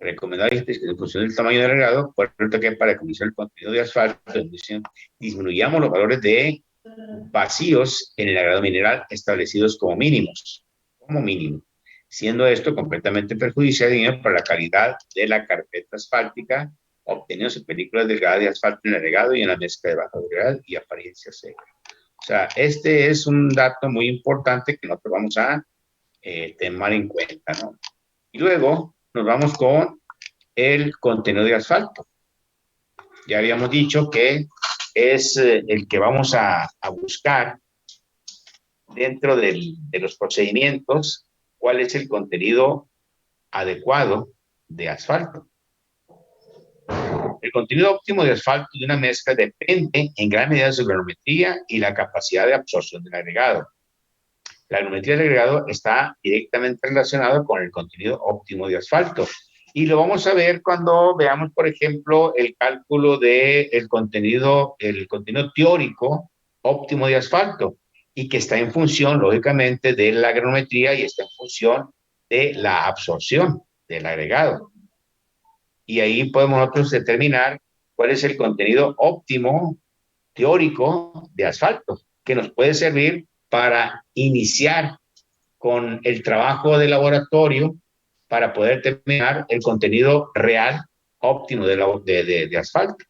recomendada en función del tamaño del agregado, por ejemplo, que para decomisar el contenido de asfalto, disminuyamos los valores de vacíos en el agregado mineral establecidos como mínimos, siendo esto completamente perjudicial para la calidad de la carpeta asfáltica obtenidos en películas delgadas de asfalto en el agregado y en la mezcla de baja durabilidad y apariencia seca. O sea, este es un dato muy importante que nosotros vamos a tener en cuenta, ¿no? Y luego nos vamos con el contenido de asfalto. Ya habíamos dicho que es el que vamos a buscar dentro de los procedimientos, cuál es el contenido adecuado de asfalto. El contenido óptimo de asfalto de una mezcla depende en gran medida de su granulometría y la capacidad de absorción del agregado. La granulometría del agregado está directamente relacionada con el contenido óptimo de asfalto. Y lo vamos a ver cuando veamos, por ejemplo, el cálculo del contenido teórico óptimo de asfalto y que está en función, lógicamente, de la granulometría y está en función de la absorción del agregado. Y ahí podemos nosotros determinar cuál es el contenido óptimo teórico de asfalto, que nos puede servir para iniciar con el trabajo de laboratorio para poder determinar el contenido real óptimo de asfalto.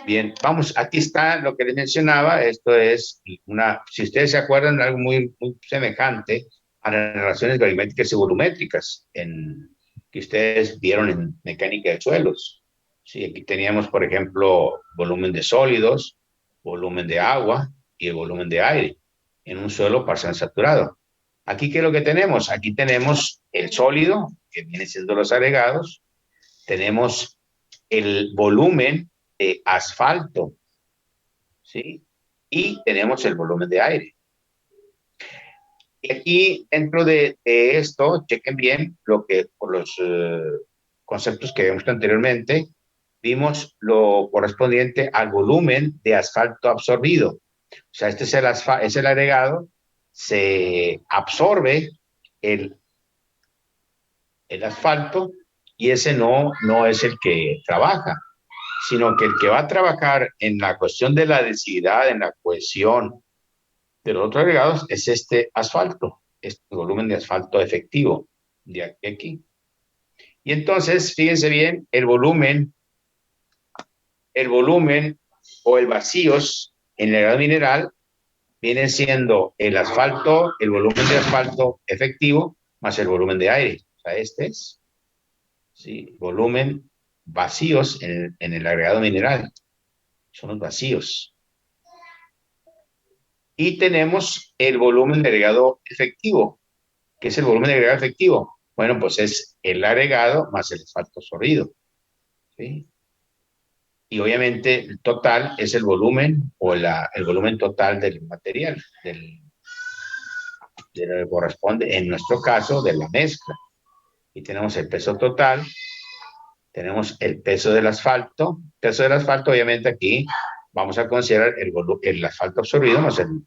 Bien, vamos, aquí está lo que les mencionaba, esto es si ustedes se acuerdan, algo muy semejante a las relaciones gravimétricas y volumétricas que ustedes vieron en mecánica de suelos. Sí, aquí teníamos, por ejemplo, volumen de sólidos, volumen de agua y el volumen de aire en un suelo parcial saturado. Aquí, ¿qué es lo que tenemos? Aquí tenemos el sólido, que viene siendo los agregados, tenemos el volumen de asfalto, ¿sí? Y tenemos el volumen de aire. Y aquí, dentro de esto, chequen bien por los conceptos que vimos anteriormente, vimos lo correspondiente al volumen de asfalto absorbido. O sea, este es el agregado, se absorbe el asfalto y ese no es el que trabaja, sino que el que va a trabajar en la cuestión de la densidad, en la cohesión de los otros agregados, es este asfalto, este volumen de asfalto efectivo de aquí. Y entonces, fíjense bien, el volumen o el vacíos en el agregado mineral viene siendo el asfalto, el volumen de asfalto efectivo, más el volumen de aire. O sea, este es, ¿sí? Volumen vacíos en el agregado mineral. Son los vacíos. Y tenemos el volumen de agregado efectivo. ¿Qué es el volumen de agregado efectivo? Bueno, pues es el agregado más el asfalto absorbido, ¿sí? Y obviamente el total es el volumen o el volumen total del material, que corresponde, en nuestro caso, de la mezcla. Y tenemos el peso total, tenemos el peso del asfalto. Peso del asfalto, obviamente aquí vamos a considerar el asfalto absorbido más el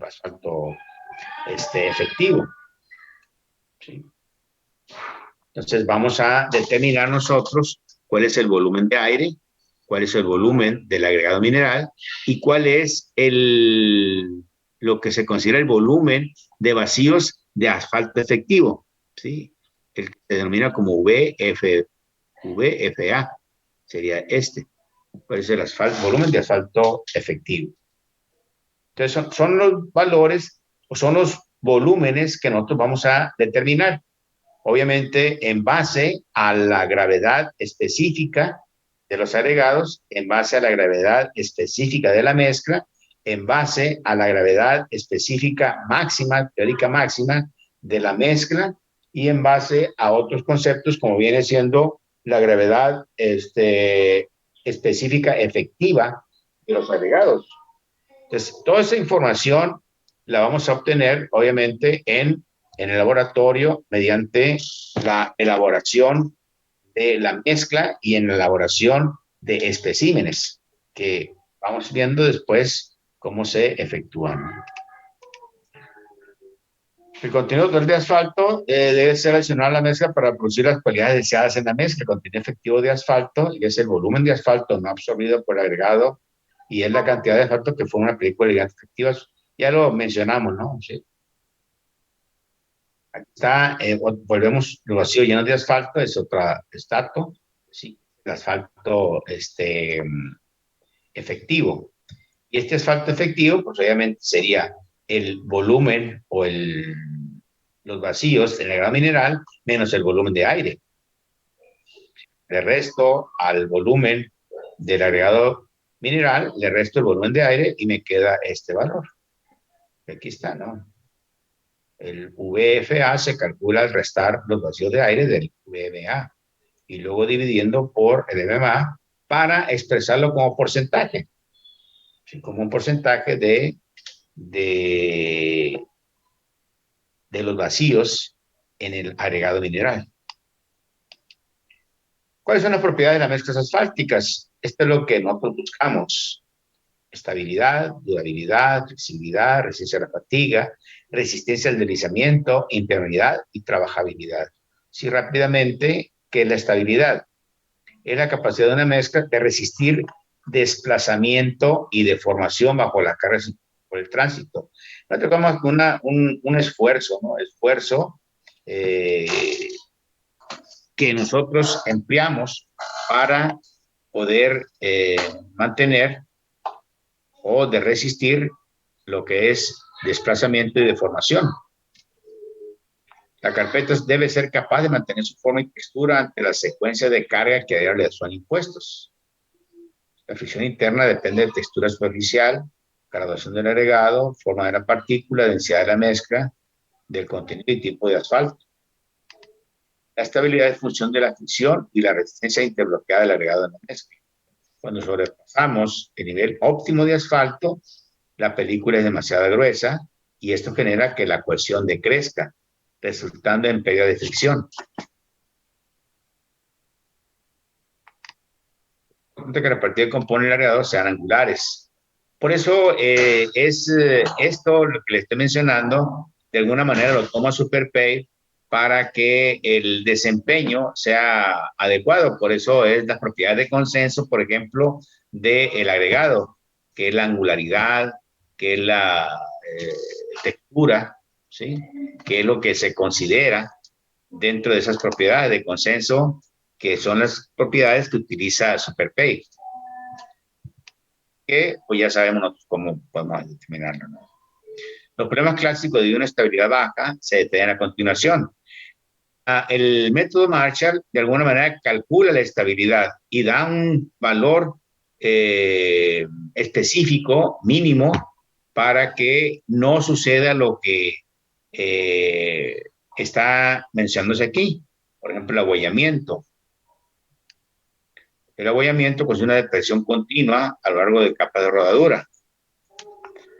asfalto efectivo. ¿Sí? Entonces vamos a determinar nosotros cuál es el volumen de aire, cuál es el volumen del agregado mineral y cuál es lo que se considera el volumen de vacíos de asfalto efectivo, ¿sí? El que se denomina como VFA, sería este. ¿Cuál es el volumen de asfalto efectivo? Entonces son los valores o son los volúmenes que nosotros vamos a determinar. Obviamente en base a la gravedad específica de los agregados, en base a la gravedad específica de la mezcla, en base a la gravedad específica máxima, teórica máxima de la mezcla y en base a otros conceptos como viene siendo la gravedad específica efectiva de los agregados. Entonces, toda esa información la vamos a obtener, obviamente, en el laboratorio mediante la elaboración de la mezcla y en la elaboración de especímenes que vamos viendo después cómo se efectúan. El contenido total de asfalto debe ser adicional a la mezcla para producir las cualidades deseadas en la mezcla. El contenido efectivo de asfalto es el volumen de asfalto no absorbido por el agregado y es la cantidad de asfalto que forma una película de ligantes efectivas. Ya lo mencionamos, ¿no? Sí. Aquí está, volvemos, lo vacío lleno de asfalto, es otra estato, sí, el asfalto efectivo. Y este asfalto efectivo, pues obviamente sería el volumen o los vacíos en el grado mineral menos el volumen de aire. Le resto al volumen del agregado mineral, le resto el volumen de aire y me queda este valor. Aquí está, ¿no? El VFA se calcula al restar los vacíos de aire del VMA y luego dividiendo por el MMA para expresarlo como porcentaje, ¿sí? Como un porcentaje de, de los vacíos en el agregado mineral. ¿Cuáles son las propiedades de las mezclas asfálticas? Esto es lo que nosotros buscamos. Estabilidad, durabilidad, flexibilidad, resistencia a la fatiga, resistencia al deslizamiento, impermeabilidad y trabajabilidad. Sí, rápidamente, ¿qué es la estabilidad? Es la capacidad de una mezcla de resistir desplazamiento y deformación bajo la carga por el tránsito. No tocamos un esfuerzo, ¿no? Esfuerzo eh, que nosotros empleamos para poder mantener o de resistir lo que es desplazamiento y deformación. La carpeta debe ser capaz de mantener su forma y textura ante la secuencia de carga que a diario le son impuestos. La fricción interna depende de textura superficial, graduación del agregado, forma de la partícula, densidad de la mezcla, del contenido y tipo de asfalto. La estabilidad es función de la fricción y la resistencia interbloqueada del agregado en la mezcla. Cuando sobrepasamos el nivel óptimo de asfalto, la película es demasiado gruesa y esto genera que la cohesión decrezca, resultando en pérdida de fricción. Que la partida que compone el agregador sean angulares. Por eso esto, lo que le estoy mencionando, de alguna manera lo toma SuperPay para que el desempeño sea adecuado. Por eso es la propiedad de consenso, por ejemplo, del agregado, que es la angularidad, que es la textura, ¿sí? Que es lo que se considera dentro de esas propiedades de consenso, que son las propiedades que utiliza SuperPay, que pues ya sabemos nosotros cómo podemos determinarlo, ¿no? Los problemas clásicos de una estabilidad baja se detallan a continuación. El método Marshall de alguna manera calcula la estabilidad y da un valor específico, mínimo, para que no suceda lo que eh, está mencionándose aquí. Por ejemplo, el abollamiento. El abollamiento pues, es una depresión continua a lo largo de capas de rodadura.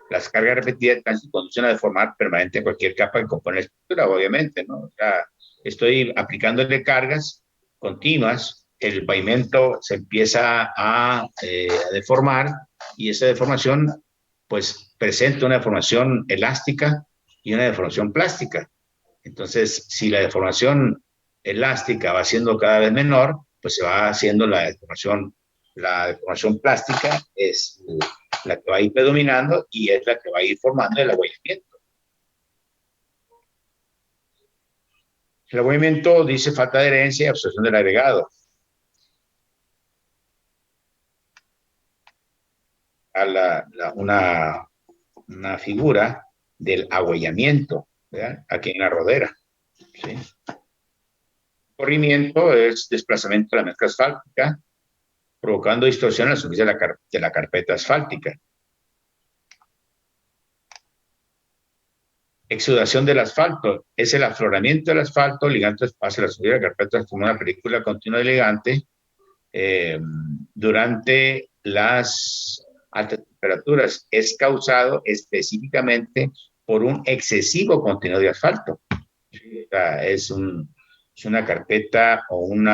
Las cargas repetidas conducen a deformar permanente cualquier capa que compone la estructura, obviamente, ¿no? O sea, estoy aplicándole cargas continuas, el pavimento se empieza a deformar y esa deformación, pues, presenta una deformación elástica y una deformación plástica. Entonces, si la deformación elástica va siendo cada vez menor, pues se va haciendo la deformación plástica es la que va a ir predominando y es la que va a ir formando el abollamiento. El abollamiento dice falta de herencia y absorción del agregado. Una figura del abollamiento, ¿verdad? Aquí en la rodera. ¿Sí? Corrimiento es desplazamiento de la mezcla asfáltica, provocando distorsión en la superficie de la carpeta asfáltica. Exudación del asfalto es el afloramiento del asfalto, ligante hacia la subida de la carpeta como una película continua de ligante durante las altas temperaturas. Es causado específicamente por un excesivo contenido de asfalto. O sea, es una carpeta o un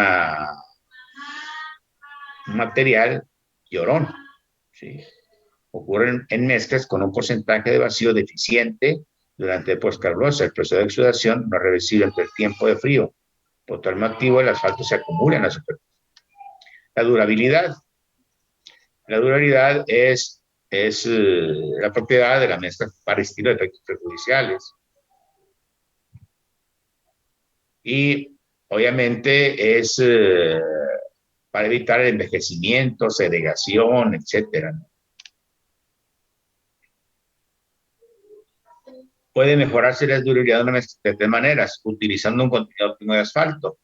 material llorón. ¿Sí? Ocurren en mezclas con un porcentaje de vacío deficiente, durante época calurosa. El proceso de exudación no es reversible entre el tiempo de frío. Por tal motivo, el asfalto se acumula en la superficie. La durabilidad. La durabilidad es la propiedad de la mezcla para resistir los efectos perjudiciales. Y obviamente es para evitar el envejecimiento, segregación, etcétera. Puede mejorarse la durabilidad de tres maneras: utilizando un contenido óptimo de asfalto,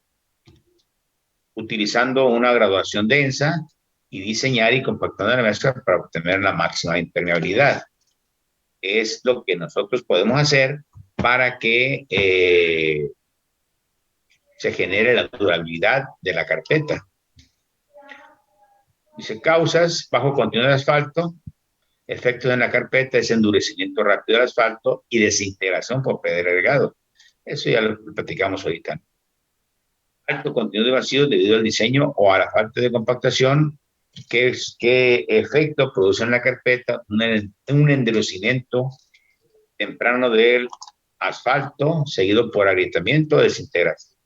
utilizando una graduación densa y diseñar y compactando la mezcla para obtener la máxima impermeabilidad. Es lo que nosotros podemos hacer para que se genere la durabilidad de la carpeta. Dice: causas: bajo contenido de asfalto. Efectos en la carpeta es endurecimiento rápido del asfalto y desintegración por pedregado. Eso ya lo platicamos ahorita. Alto contenido de vacío debido al diseño o a la falta de compactación. ¿Qué efecto produce en la carpeta? Un endurecimiento temprano del asfalto, seguido por agrietamiento o desintegración.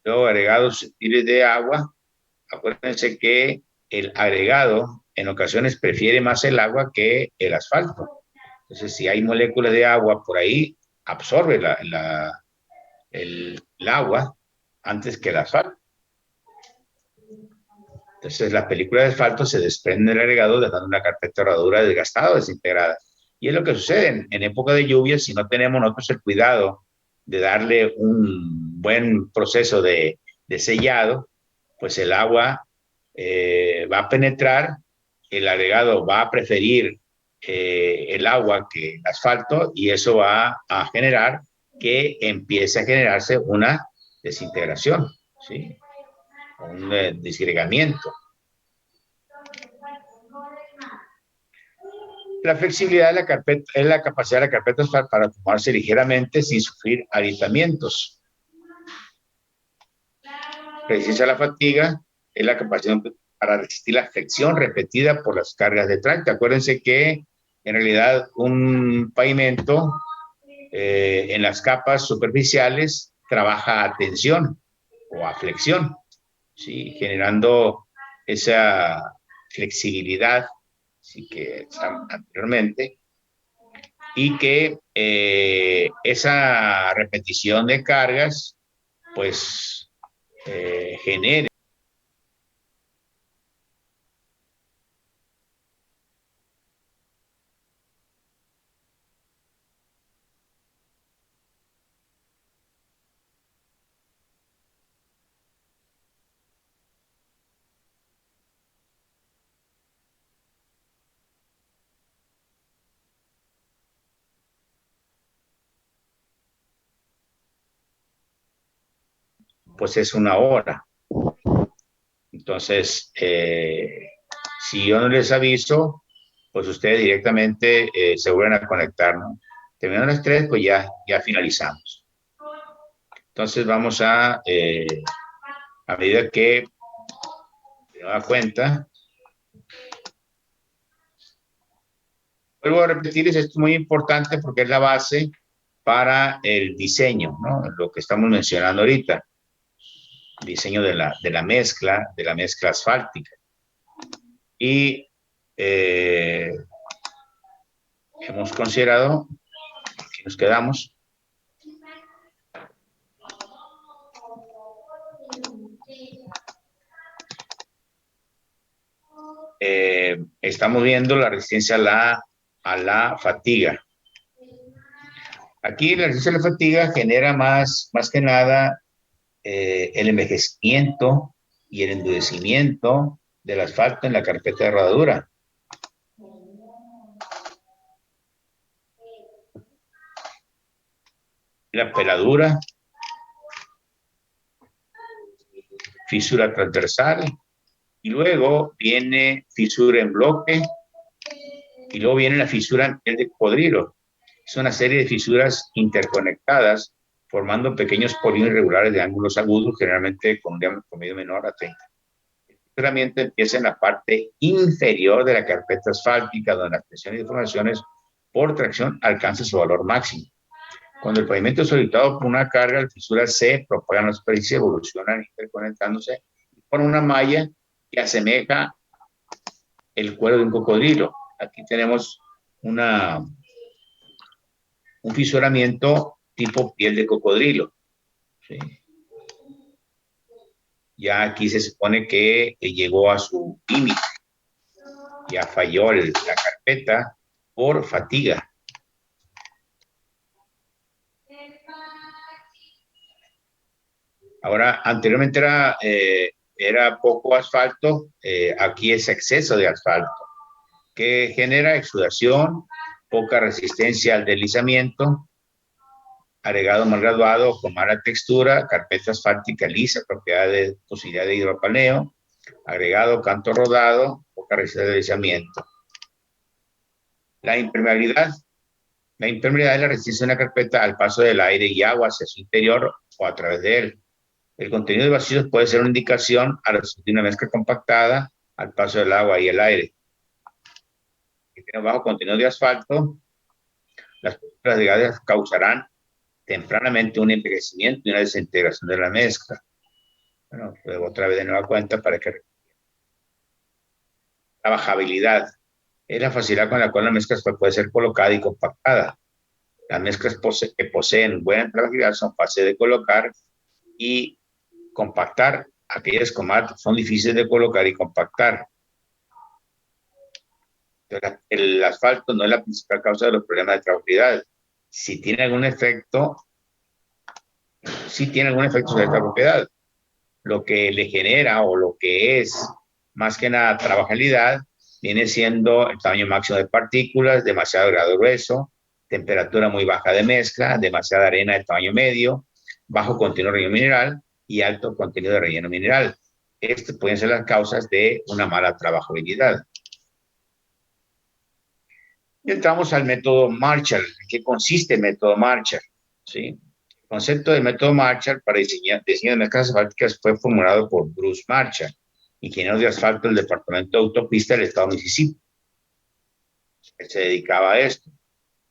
Luego, agregados susceptibles de agua. Acuérdense que el agregado en ocasiones prefiere más el agua que el asfalto. Entonces, si hay moléculas de agua por ahí, absorbe el agua antes que el asfalto. Entonces, la película de asfalto se desprende del agregado, dejando una carpeta de herradura desgastada o desintegrada. Y es lo que sucede en época de lluvia. Si no tenemos nosotros el cuidado de darle un buen proceso de sellado, pues el agua va a penetrar, el agregado va a preferir el agua que el asfalto, y eso va a generar que empiece a generarse una desintegración, ¿sí? Un disgregamiento. La flexibilidad de la carpeta es la capacidad de la carpeta para acomodarse ligeramente sin sufrir agrietamientos. Resiste a la fatiga es la capacidad para resistir la flexión repetida por las cargas de tránsito. Acuérdense que en realidad un pavimento en las capas superficiales trabaja a tensión o a flexión, ¿sí? Generando esa flexibilidad, sí, que anteriormente, y que esa repetición de cargas pues genere pues es una hora. Entonces, si yo no les aviso, pues ustedes directamente se vuelven a conectar, ¿no? Terminando las 3, pues ya finalizamos. Entonces vamos a medida que se da cuenta, vuelvo a repetirles, esto es muy importante porque es la base para el diseño, ¿no? Lo que estamos mencionando ahorita, diseño de la mezcla asfáltica. Y hemos considerado, aquí nos quedamos, estamos viendo la resistencia a la fatiga. Aquí la resistencia a la fatiga genera más que nada el envejecimiento y el endurecimiento del asfalto en la carpeta de rodadura. La peladura, fisura transversal, y luego viene fisura en bloque, y luego viene la fisura en piel de cocodrilo. Es una serie de fisuras interconectadas formando pequeños polígonos irregulares de ángulos agudos, generalmente con un diámetro promedio menor a 30. El fisuramiento empieza en la parte inferior de la carpeta asfáltica, donde las presiones y deformaciones por tracción alcanza su valor máximo. Cuando el pavimento es solicitado por una carga, las fisuras se propagan a la superficie, evolucionan interconectándose por una malla que asemeja el cuero de un cocodrilo. Aquí tenemos un fisuramiento tipo piel de cocodrilo. ¿Sí? Ya aquí se supone que llegó a su límite. Ya falló la carpeta por fatiga. Ahora, anteriormente era poco asfalto, aquí es exceso de asfalto, que genera exudación, poca resistencia al deslizamiento, agregado mal graduado con mala textura, carpeta asfáltica lisa, posibilidad de hidroplaneo, agregado canto rodado, poca resistencia al deslizamiento. La impermeabilidad. La impermeabilidad es la resistencia de una carpeta al paso del aire y agua hacia su interior o a través de él. El contenido de vacíos puede ser una indicación a de una mezcla compactada al paso del agua y el aire. Si tiene bajo contenido de asfalto, las partículas de gas causarán tempranamente un envejecimiento y una desintegración de la mezcla. Bueno, luego otra vez de nueva cuenta para que la bajabilidad es la facilidad con la cual la mezcla puede ser colocada y compactada. Las mezclas que poseen buena trabajabilidad son fáciles de colocar y compactar. Aquellas comas son difíciles de colocar y compactar. Entonces, el asfalto no es la principal causa de los problemas de trabajabilidad. Si tiene algún efecto, sí tiene algún efecto sobre esta propiedad. Lo que le genera o lo que es más que nada trabajabilidad viene siendo el tamaño máximo de partículas, demasiado grado grueso, temperatura muy baja de mezcla, demasiada arena de tamaño medio, bajo contenido de relleno mineral y alto contenido de relleno mineral. Estas pueden ser las causas de una mala trabajabilidad. Y entramos al método Marshall. ¿En qué consiste el método Marshall? ¿Sí? El concepto del método Marshall para diseño de mezclas asfálticas fue formulado por Bruce Marshall, ingeniero de asfalto del Departamento de Autopista del Estado de Mississippi. Él se dedicaba a esto.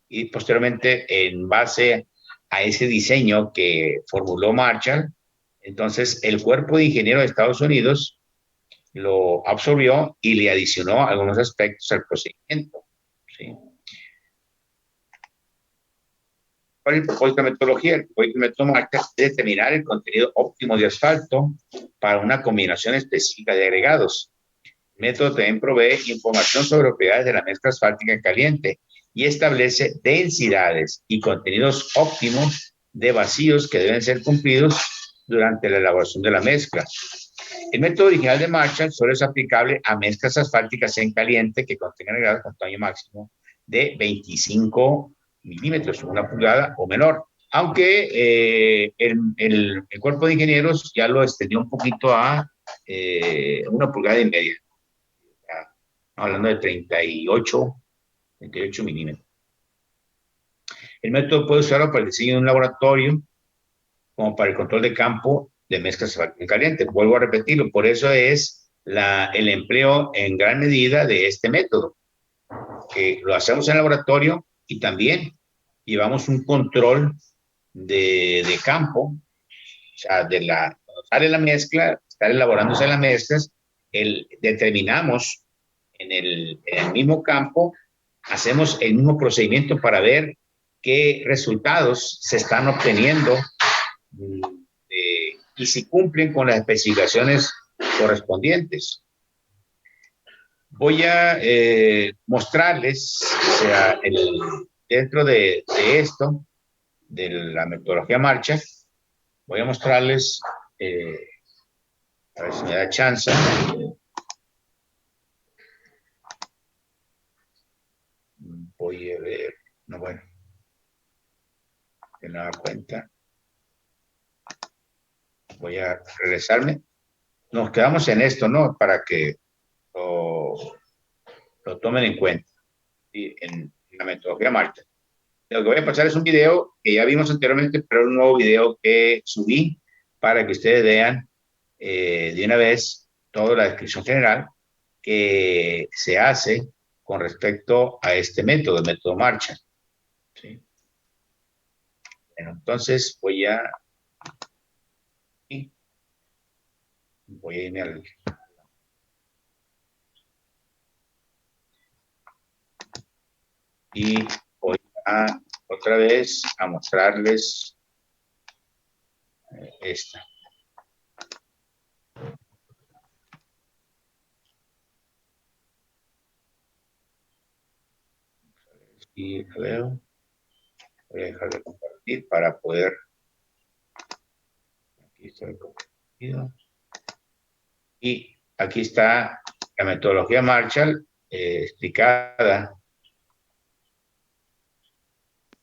Y posteriormente, en base a ese diseño que formuló Marshall, entonces el Cuerpo de Ingenieros de Estados Unidos lo absorbió y le adicionó algunos aspectos al procedimiento. ¿Sí? ¿Cuál es el propósito de la metodología? El propósito de la metodología es determinar el contenido óptimo de asfalto para una combinación específica de agregados. El método también provee información sobre propiedades de la mezcla asfáltica caliente y establece densidades y contenidos óptimos de vacíos que deben ser cumplidos durante la elaboración de la mezcla. El método original de Marshall solo es aplicable a mezclas asfálticas en caliente que contengan agregados con tamaño máximo de 25 milímetros, 1 pulgada o menor. Aunque el cuerpo de ingenieros ya lo extendió un poquito a 1,5 pulgadas. Hablando de 38 milímetros. El método puede usarlo para el diseño de un laboratorio como para el control de campo de mezclas en caliente. Vuelvo a repetirlo, por eso es el empleo en gran medida de este método, que lo hacemos en el laboratorio y también llevamos un control de campo, o sea, cuando sale la mezcla, está elaborándose las mezclas, determinamos en el mismo campo, hacemos el mismo procedimiento para ver qué resultados se están obteniendo y si cumplen con las especificaciones correspondientes. Voy a mostrarles, o sea, dentro de esto, de la metodología Marshall, voy a mostrarles, a ver si me da chance. Voy a ver, no, bueno, de nueva cuenta. Voy a regresarme. Nos quedamos en esto, ¿no? Para que lo tomen en cuenta en la metodología Marshall. Lo que voy a pasar es un video que ya vimos anteriormente, pero un nuevo video que subí para que ustedes vean de una vez toda la descripción general que se hace con respecto a este método, el método Marshall. ¿Sí? Bueno, entonces voy a irme al... Y voy a otra vez a mostrarles esta. Y a ver, voy a dejar de compartir para poder... Aquí estoy compartido. Y aquí está la metodología Marshall explicada.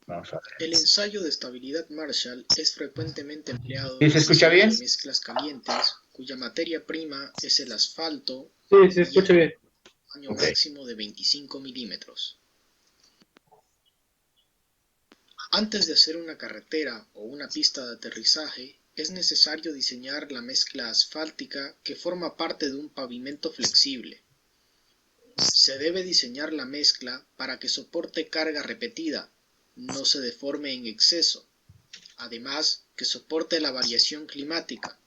Vamos a ver. El ensayo de estabilidad Marshall es frecuentemente empleado ¿Sí en se escucha bien? mezclas calientes, cuya materia prima es el asfalto. Sí, se escucha bien. Tamaño máximo de 25 milímetros. Antes de hacer una carretera o una pista de aterrizaje, es necesario diseñar la mezcla asfáltica que forma parte de un pavimento flexible. Se debe diseñar la mezcla para que soporte carga repetida, no se deforme en exceso. Además, que soporte la variación climática,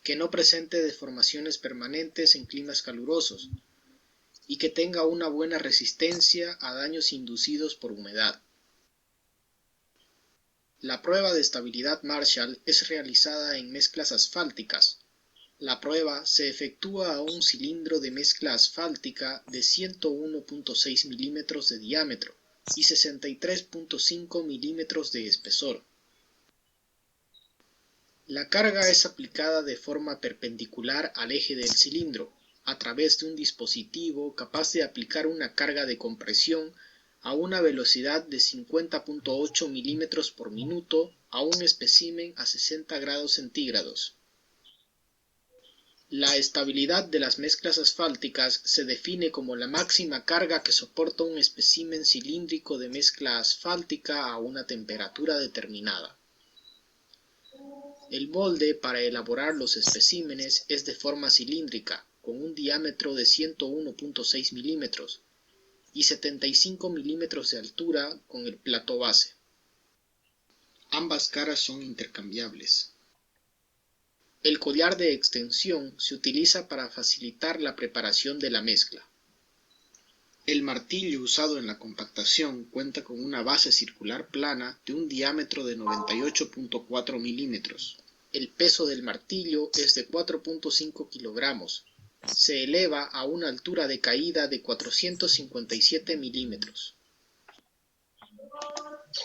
que no presente deformaciones permanentes en climas calurosos y que tenga una buena resistencia a daños inducidos por humedad. La prueba de estabilidad Marshall es realizada en mezclas asfálticas. La prueba se efectúa a un cilindro de mezcla asfáltica de 101.6 milímetros de diámetro y 63.5 milímetros de espesor. La carga es aplicada de forma perpendicular al eje del cilindro, a través de un dispositivo capaz de aplicar una carga de compresión a una velocidad de 50.8 milímetros por minuto a un espécimen a 60 grados centígrados. La estabilidad de las mezclas asfálticas se define como la máxima carga que soporta un espécimen cilíndrico de mezcla asfáltica a una temperatura determinada. El molde para elaborar los especímenes es de forma cilíndrica, con un diámetro de 101.6 milímetros y 75 milímetros de altura con el plato base. Ambas caras son intercambiables. El collar de extensión se utiliza para facilitar la preparación de la mezcla. El martillo usado en la compactación cuenta con una base circular plana de un diámetro de 98.4 milímetros. El peso del martillo es de 4.5 kilogramos. Se eleva a una altura de caída de 457 milímetros.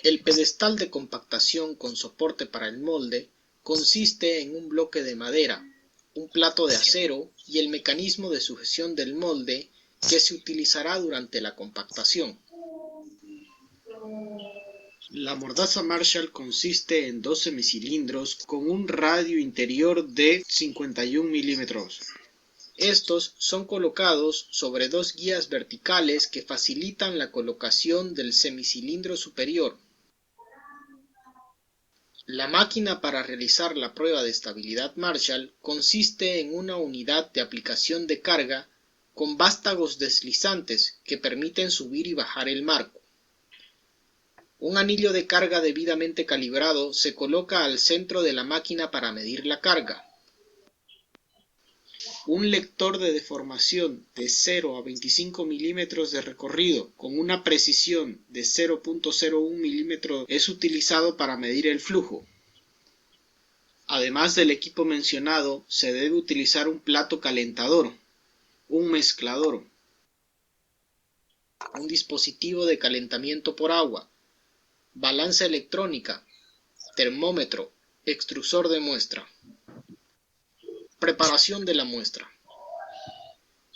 El pedestal de compactación con soporte para el molde consiste en un bloque de madera, un plato de acero y el mecanismo de sujeción del molde que se utilizará durante la compactación. La mordaza Marshall consiste en 2 semicilindros con un radio interior de 51 milímetros. Estos son colocados sobre 2 guías verticales que facilitan la colocación del semicilindro superior. La máquina para realizar la prueba de estabilidad Marshall consiste en una unidad de aplicación de carga con vástagos deslizantes que permiten subir y bajar el marco. Un anillo de carga debidamente calibrado se coloca al centro de la máquina para medir la carga. Un lector de deformación de 0 a 25 milímetros de recorrido con una precisión de 0.01 milímetros es utilizado para medir el flujo. Además del equipo mencionado, se debe utilizar un plato calentador, un mezclador, un dispositivo de calentamiento por agua, balanza electrónica, termómetro, extrusor de muestra. Preparación de la muestra.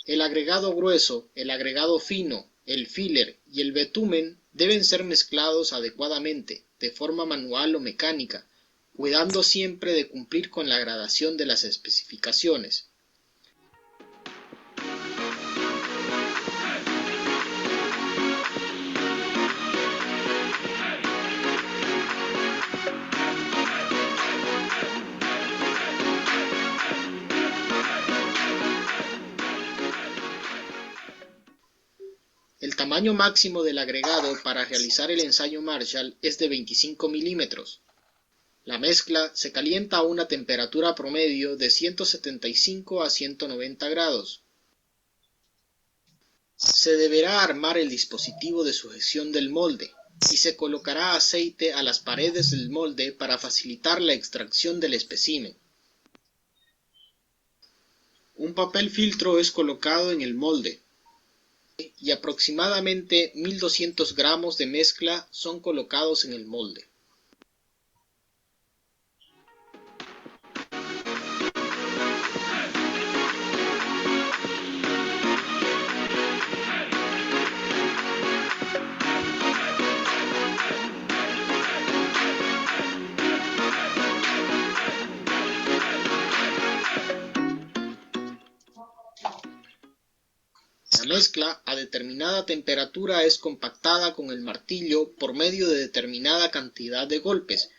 El agregado grueso, el agregado fino, el filler y el betumen deben ser mezclados adecuadamente, de forma manual o mecánica, cuidando siempre de cumplir con la gradación de las especificaciones. tamaño máximo del agregado para realizar el ensayo Marshall es de 25 milímetros. La mezcla se calienta a una temperatura promedio de 175 a 190 grados. Se deberá armar el dispositivo de sujeción del molde y se colocará aceite a las paredes del molde para facilitar la extracción del espécimen. Un papel filtro es colocado en el molde y aproximadamente 1200 gramos de mezcla son colocados en el molde. La mezcla a determinada temperatura es compactada con el martillo por medio de determinada cantidad de golpes,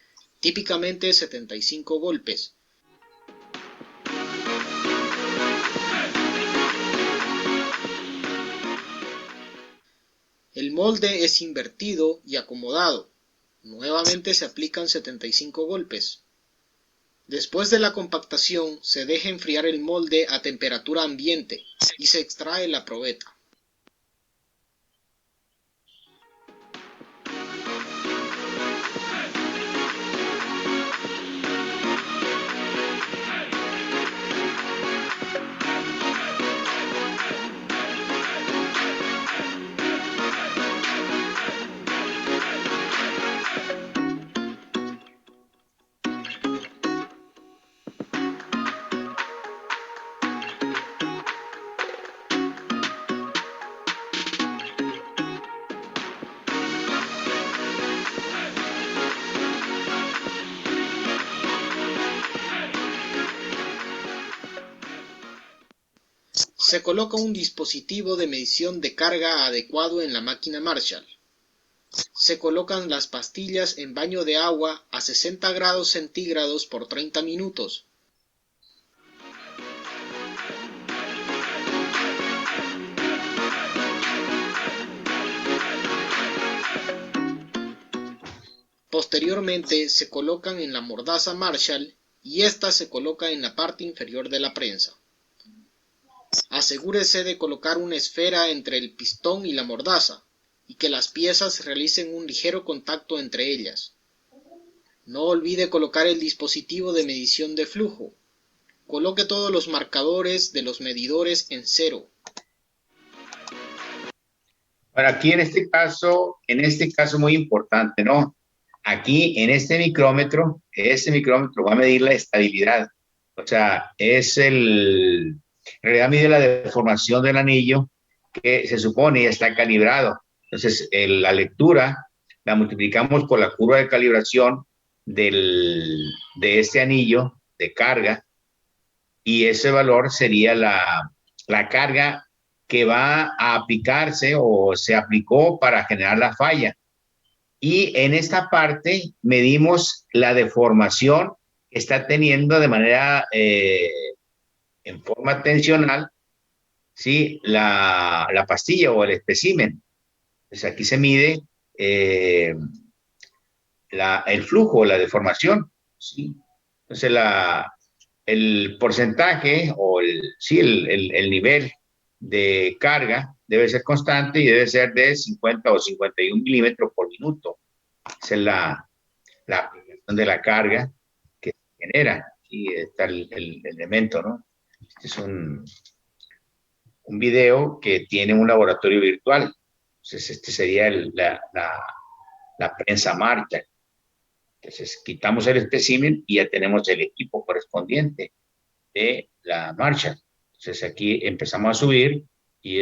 típicamente 75 golpes. El molde es invertido y acomodado. Nuevamente se aplican 75 golpes. Después de la compactación, se deja enfriar el molde a temperatura ambiente y se extrae la probeta. Se coloca un dispositivo de medición de carga adecuado en la máquina Marshall. Se colocan las pastillas en baño de agua a 60 grados centígrados por 30 minutos. Posteriormente se colocan en la mordaza Marshall y ésta se coloca en la parte inferior de la prensa. Asegúrese de colocar una esfera entre el pistón y la mordaza y que las piezas realicen un ligero contacto entre ellas. No olvide colocar el dispositivo de medición de flujo. Coloque todos los marcadores de los medidores en cero. Bueno, aquí en este caso muy importante, ¿no? Aquí en este micrómetro va a medir la estabilidad. O sea, en realidad mide la deformación del anillo que se supone ya está calibrado. Entonces, la lectura la multiplicamos por la curva de calibración de este anillo de carga y ese valor sería la carga que va a aplicarse o se aplicó para generar la falla. Y en esta parte medimos la deformación que está teniendo de manera, en forma tensional, ¿sí? La pastilla o el espécimen. Pues aquí se mide el flujo, la deformación, ¿sí? Entonces, el porcentaje o sí, el nivel de carga debe ser constante y debe ser de 50 o 51 milímetros por minuto. Esa es la aplicación de la carga que se genera. Aquí está el elemento, ¿no? Este es un video que tiene un laboratorio virtual. Entonces, este sería la prensa Marshall. Entonces, quitamos el espécimen y ya tenemos el equipo correspondiente de la Marshall. Entonces, aquí empezamos a subir y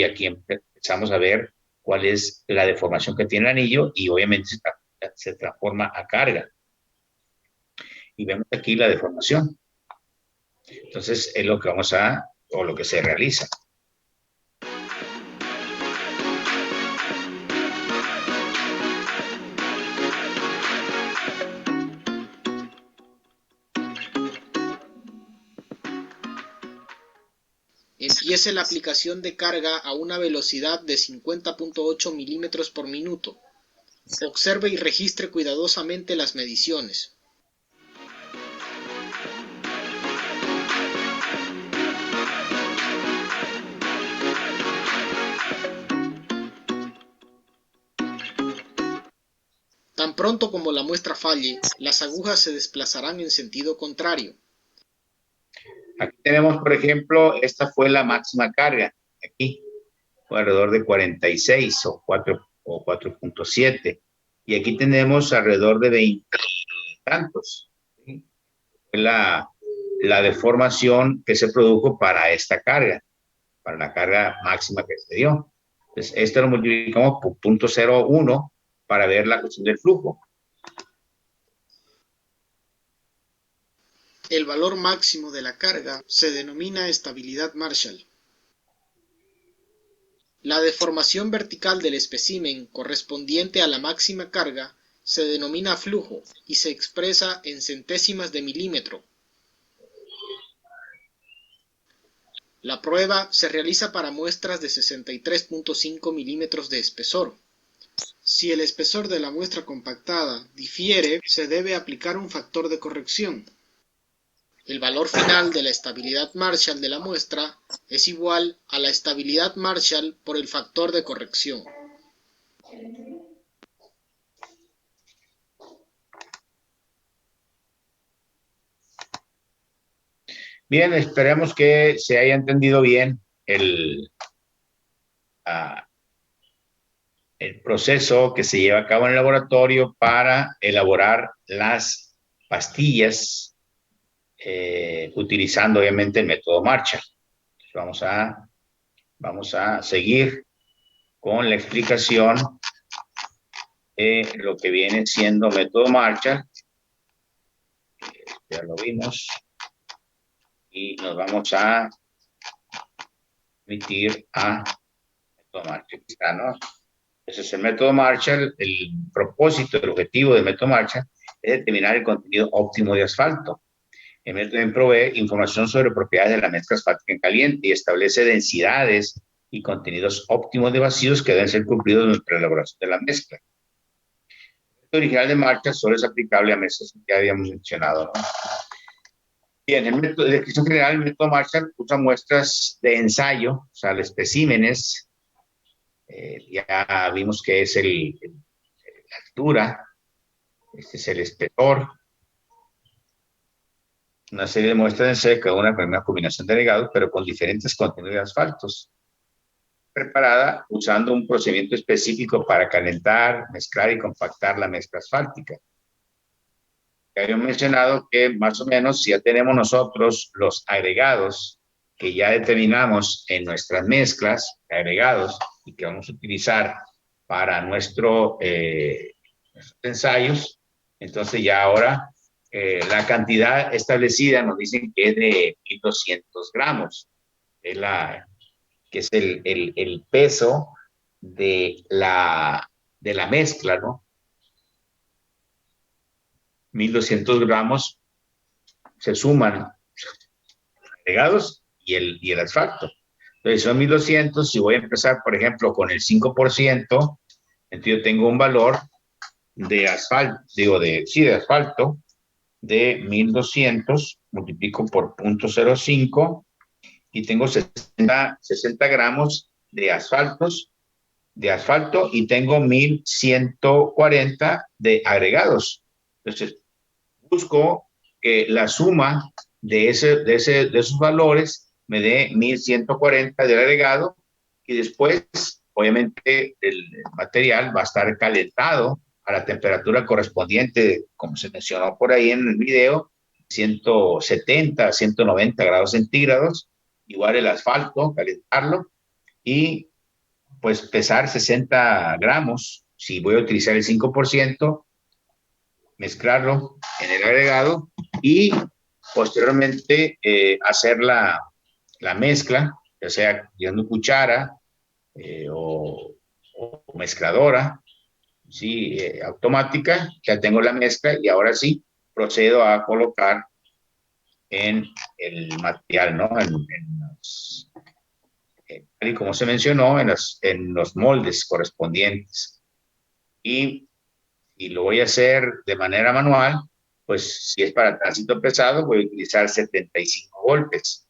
aquí empezamos a ver cuál es la deformación que tiene el anillo y obviamente se transforma a carga. Y vemos aquí la deformación. Entonces, es lo que o lo que se realiza. empiece la aplicación de carga a una velocidad de 50.8 milímetros por minuto. Observe y registre cuidadosamente las mediciones. Tan pronto como la muestra falle, las agujas se desplazarán en sentido contrario. Aquí tenemos, por ejemplo, esta fue la máxima carga. Aquí fue alrededor de 46 o 4.7. Y aquí tenemos alrededor de 20 tantos. ¿Sí? Fue la deformación que se produjo para esta carga, para la carga máxima que se dio. Entonces, esto lo multiplicamos por 0.01 para ver la cuestión del flujo. El valor máximo de la carga se denomina estabilidad Marshall. La deformación vertical del espécimen correspondiente a la máxima carga se denomina flujo y se expresa en centésimas de milímetro. La prueba se realiza para muestras de 63.5 milímetros de espesor. Si el espesor de la muestra compactada difiere, se debe aplicar un factor de corrección. El valor final de la estabilidad Marshall de la muestra es igual a la estabilidad Marshall por el factor de corrección. Bien, esperemos que se haya entendido bien el proceso que se lleva a cabo en el laboratorio para elaborar las pastillas utilizando obviamente el método Marshall. Vamos a seguir con la explicación de lo que viene siendo método Marshall. Ya lo vimos. Y nos vamos a remitir a método Marshall. ¿No? Ese es el método Marshall. El propósito, el objetivo del método Marshall es determinar el contenido óptimo de asfalto. El método también provee información sobre propiedades de la mezcla asfáltica en caliente y establece densidades y contenidos óptimos de vacíos que deben ser cumplidos durante la elaboración de la mezcla. El método original de Marshall solo es aplicable a mezclas que ya habíamos mencionado, ¿no? Bien, el método de descripción general, el método Marshall usa muestras de ensayo, o sea, los especímenes. Ya vimos que es la altura, este es el espesor, una serie de muestras de ensayo, cada una con una combinación de legados, pero con diferentes contenidos de asfaltos, preparada usando un procedimiento específico para calentar, mezclar y compactar la mezcla asfáltica. Ya habíamos mencionado que más o menos si ya tenemos nosotros los agregados que ya determinamos en nuestras mezclas, agregados, y que vamos a utilizar para nuestros ensayos, entonces ya ahora la cantidad establecida nos dicen que es de 1.200 gramos, que es el peso de la mezcla, ¿no? 1.200 gramos se suman agregados y el asfalto. Entonces son 1.200. Si voy a empezar, por ejemplo, con el 5%, entonces yo tengo un valor de asfalto, de asfalto de 1.200, multiplico por 0.05 y tengo 60 gramos de asfalto y tengo 1.140 de agregados. Entonces, busco que la suma de esos valores me dé 1.140 del agregado y después, obviamente, el material va a estar calentado a la temperatura correspondiente, como se mencionó por ahí en el video, 170, 190 grados centígrados, igual el asfalto, calentarlo y pues pesar 60 gramos. Si voy a utilizar el 5%, mezclarlo en el agregado y posteriormente hacer la mezcla, ya sea llevando cuchara o mezcladora, ¿sí? Automática. Ya tengo la mezcla y ahora sí procedo a colocar en el material, ¿no? y como se mencionó, en los moldes correspondientes. Y lo voy a hacer de manera manual, pues si es para tránsito pesado, voy a utilizar 75 golpes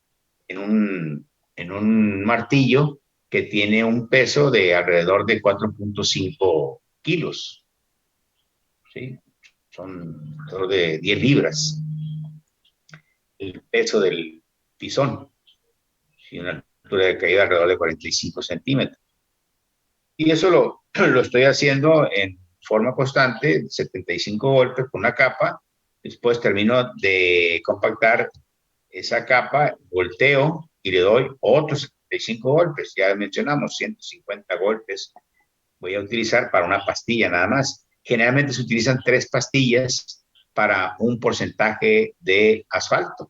en un martillo que tiene un peso de alrededor de 4.5 kilos, ¿sí? Son alrededor de 10 libras el peso del pisón, y una altura de caída alrededor de 45 centímetros. Y eso lo estoy haciendo en forma constante, 75 golpes con una capa. Después termino de compactar esa capa, volteo y le doy otros 75 golpes. Ya mencionamos 150 golpes. Voy a utilizar para una pastilla nada más. Generalmente se utilizan 3 pastillas para un porcentaje de asfalto.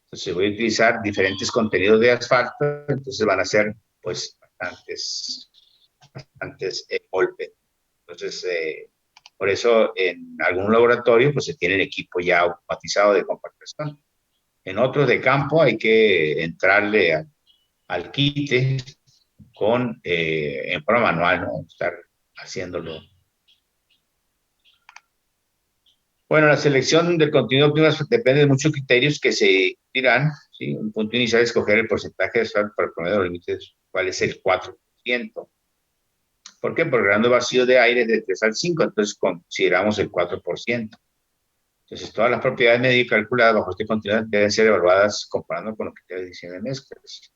Entonces voy a utilizar diferentes contenidos de asfalto, entonces van a ser pues bastantes golpes. Entonces, por eso en algún laboratorio pues se tiene el equipo ya automatizado de compactación. En otros de campo hay que entrarle al quite en forma manual, ¿no? Estar haciéndolo. Bueno, la selección del contenido óptimo depende de muchos criterios que se dirán, ¿sí? Un punto inicial es escoger el porcentaje de sal para el promedio de los límites, cuál es el 4%. ¿Por qué? Porque el grado vacío de aire es de 3 al 5, entonces consideramos el 4%. Entonces, todas las propiedades medidas calculadas bajo este contenido deben ser evaluadas comparando con los criterios de diseño de mezclas.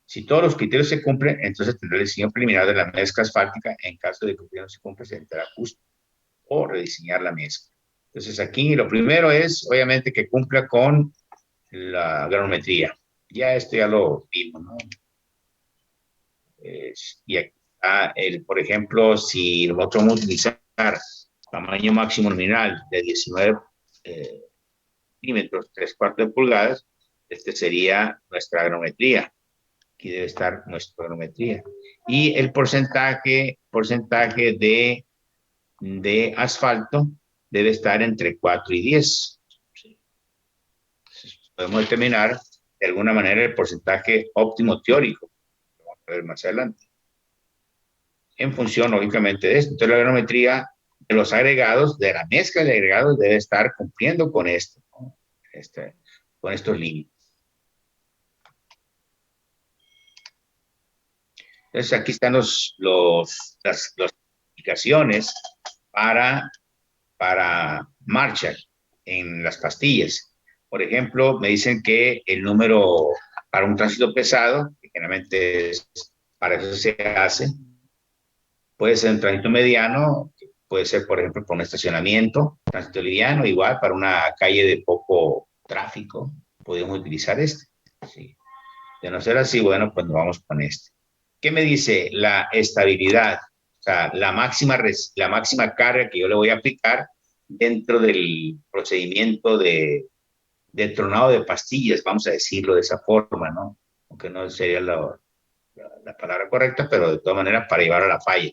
Si todos los criterios se cumplen, entonces tendrá el diseño preliminar de la mezcla asfáltica. En caso de que no se cumpla, se tendrá ajuste o rediseñar la mezcla. Entonces, aquí lo primero es, obviamente, que cumpla con la granulometría. Ya esto ya lo vimos, ¿no? Y aquí está, por ejemplo, si nosotros vamos a utilizar tamaño máximo nominal de 19 milímetros, 3/4 de pulgadas, este sería nuestra granulometría. Aquí debe estar nuestra granulometría. Y el porcentaje de asfalto debe estar entre 4 y 10. Podemos determinar de alguna manera el porcentaje óptimo teórico. Lo vamos a ver más adelante. En función, lógicamente, de esto. Entonces, la granulometría de los agregados, de la mezcla de agregados, debe estar cumpliendo con esto, ¿no? Con estos límites. Entonces, aquí están las indicaciones para Marshall en las pastillas. Por ejemplo, me dicen que el número para un tránsito pesado, que generalmente para eso se hace, puede ser un tránsito mediano, puede ser, por ejemplo, por un estacionamiento, tránsito liviano, igual para una calle de poco tráfico, podemos utilizar este. ¿Sí? De no ser así, bueno, pues nos vamos con este. ¿Qué me dice? La estabilidad, o sea, la máxima carga que yo le voy a aplicar dentro del procedimiento de tronado de pastillas, vamos a decirlo de esa forma, ¿no? Aunque no sería la palabra correcta, pero de todas maneras para llevar a la falla.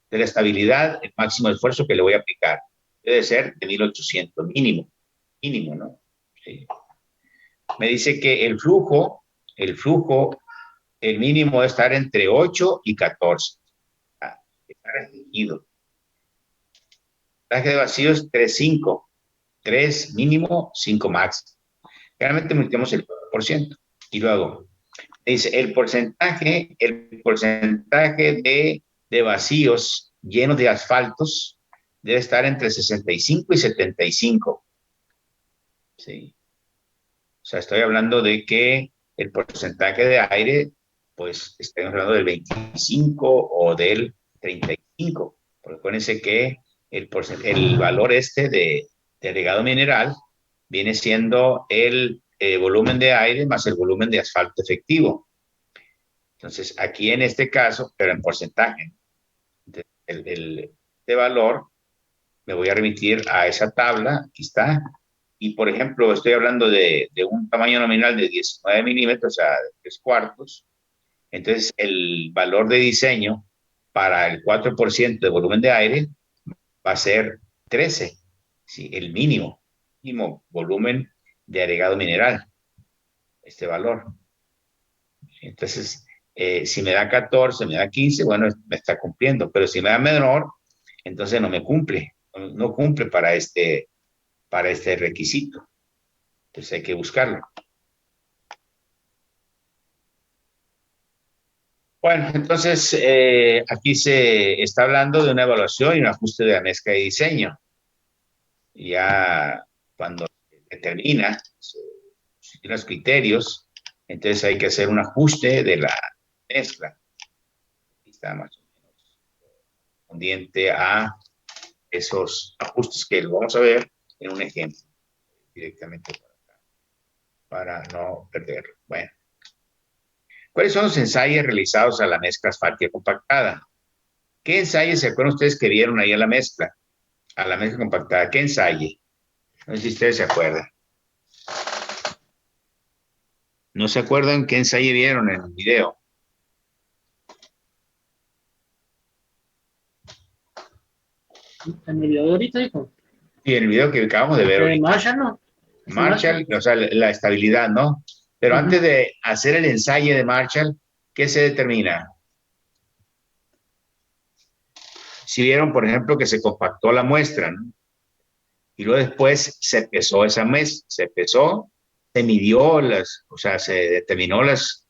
De la estabilidad, el máximo esfuerzo que le voy a aplicar debe ser de 1800, mínimo, ¿no? Sí. Me dice que el mínimo debe estar entre 8 y 14. Está restringido. El traje de vacíos 3, 5. 3 mínimo, 5 máximo. Realmente multiplicamos el 4%. Y luego, dice, el porcentaje de vacíos llenos de asfaltos debe estar entre 65 y 75. ¿Sí? O sea, estoy hablando de que el porcentaje de aire, pues, estamos hablando del 25 o del 35. Porque acuérdense que el valor de agregado mineral viene siendo el volumen de aire más el volumen de asfalto efectivo. Entonces, aquí en este caso, pero en porcentaje, de valor, me voy a remitir a esa tabla, aquí está, y por ejemplo, estoy hablando de un tamaño nominal de 19 milímetros, o sea, de 3/4, entonces el valor de diseño para el 4% de volumen de aire va a ser 13, ¿sí? El mínimo volumen de agregado mineral, este valor. Entonces, si me da 14, me da 15, bueno, me está cumpliendo, pero si me da menor, entonces no me cumple, no cumple para este requisito. Entonces hay que buscarlo. Bueno, entonces aquí se está hablando de una evaluación y un ajuste de la mezcla de diseño. Ya cuando se determina los criterios, entonces hay que hacer un ajuste de la mezcla. Aquí está más o menos correspondiente a esos ajustes que lo vamos a ver en un ejemplo directamente para no perderlo. Bueno, ¿cuáles son los ensayos realizados a la mezcla asfáltica compactada? ¿Qué ensayos se acuerdan ustedes que vieron ahí a la mezcla compactada? ¿Qué ensayo? No sé si ustedes se acuerdan. ¿No se acuerdan qué ensayo vieron en el video? En el video de ahorita, dijo. Sí, en el video que acabamos de ver ahorita. Marshall, ¿no? Marshall, o sea, la estabilidad, ¿no? Pero antes de hacer el ensayo de Marshall, ¿qué se determina? Si vieron, por ejemplo, que se compactó la muestra, ¿no? Y luego después se pesó esa muestra, se pesó, se midió o sea, se determinó las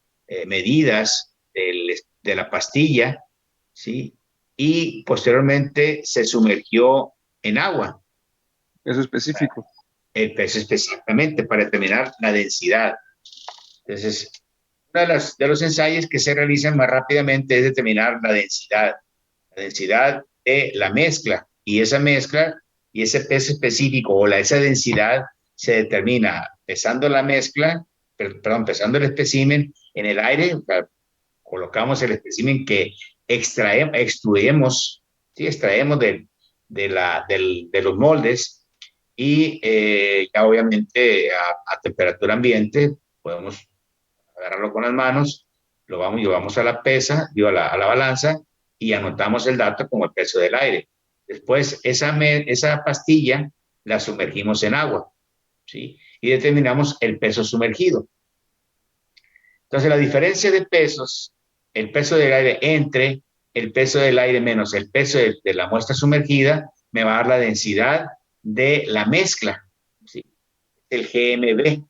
medidas de la pastilla, ¿sí? Y posteriormente se sumergió en agua. Eso específico. El peso específicamente para determinar la densidad. Entonces, uno de los ensayos que se realizan más rápidamente es determinar la densidad de la mezcla. Y esa mezcla y ese peso específico o esa densidad se determina pesando la mezcla, perdón, pesando el espécimen en el aire, o sea, colocamos el espécimen que extraemos, ¿sí? Extraemos de los moldes y ya obviamente a temperatura ambiente podemos agarrarlo con las manos, llevamos a la pesa, a la balanza y anotamos el dato como el peso del aire. Después esa pastilla la sumergimos en agua, ¿sí? Y determinamos el peso sumergido. Entonces la diferencia de pesos, el peso del aire entre el peso del aire menos el peso de la muestra sumergida, me va a dar la densidad de la mezcla, ¿sí? El GMB,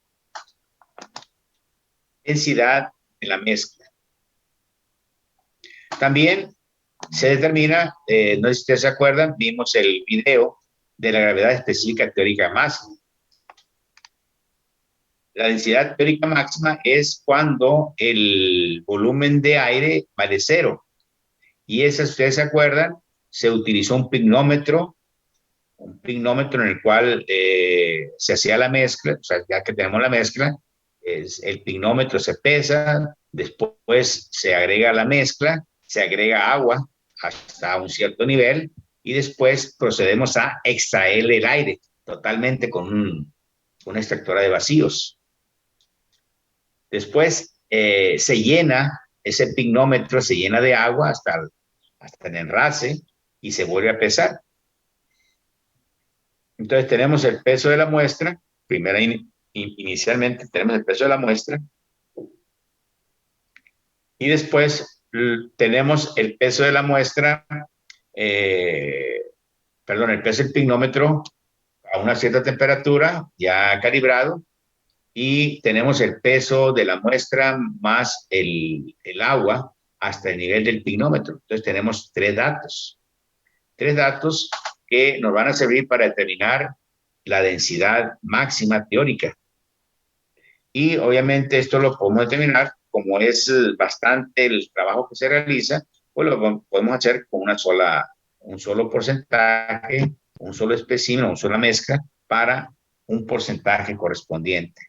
densidad de la mezcla. También se determina, no sé si ustedes se acuerdan, vimos el video de la gravedad específica teórica máxima. La densidad teórica máxima es cuando el volumen de aire vale cero. Y esa, si ustedes se acuerdan, se utilizó un pignómetro en el cual se hacía la mezcla, o sea, ya que tenemos la mezcla, el pignómetro se pesa, después se agrega la mezcla, se agrega agua hasta un cierto nivel y después procedemos a extraer el aire totalmente con una extractora de vacíos. Después se llena, ese pignómetro se llena de agua hasta el enrase y se vuelve a pesar. Entonces tenemos el peso de la muestra, inicialmente tenemos el peso de la muestra y después tenemos el peso de la muestra, perdón, el peso del pignómetro a una cierta temperatura ya calibrado y tenemos el peso de la muestra más el agua hasta el nivel del pignómetro. Entonces tenemos tres datos que nos van a servir para determinar la densidad máxima teórica. Y obviamente esto lo podemos determinar, como es bastante el trabajo que se realiza, pues lo podemos hacer con un solo porcentaje, un solo espécimen, una sola mezcla para un porcentaje correspondiente.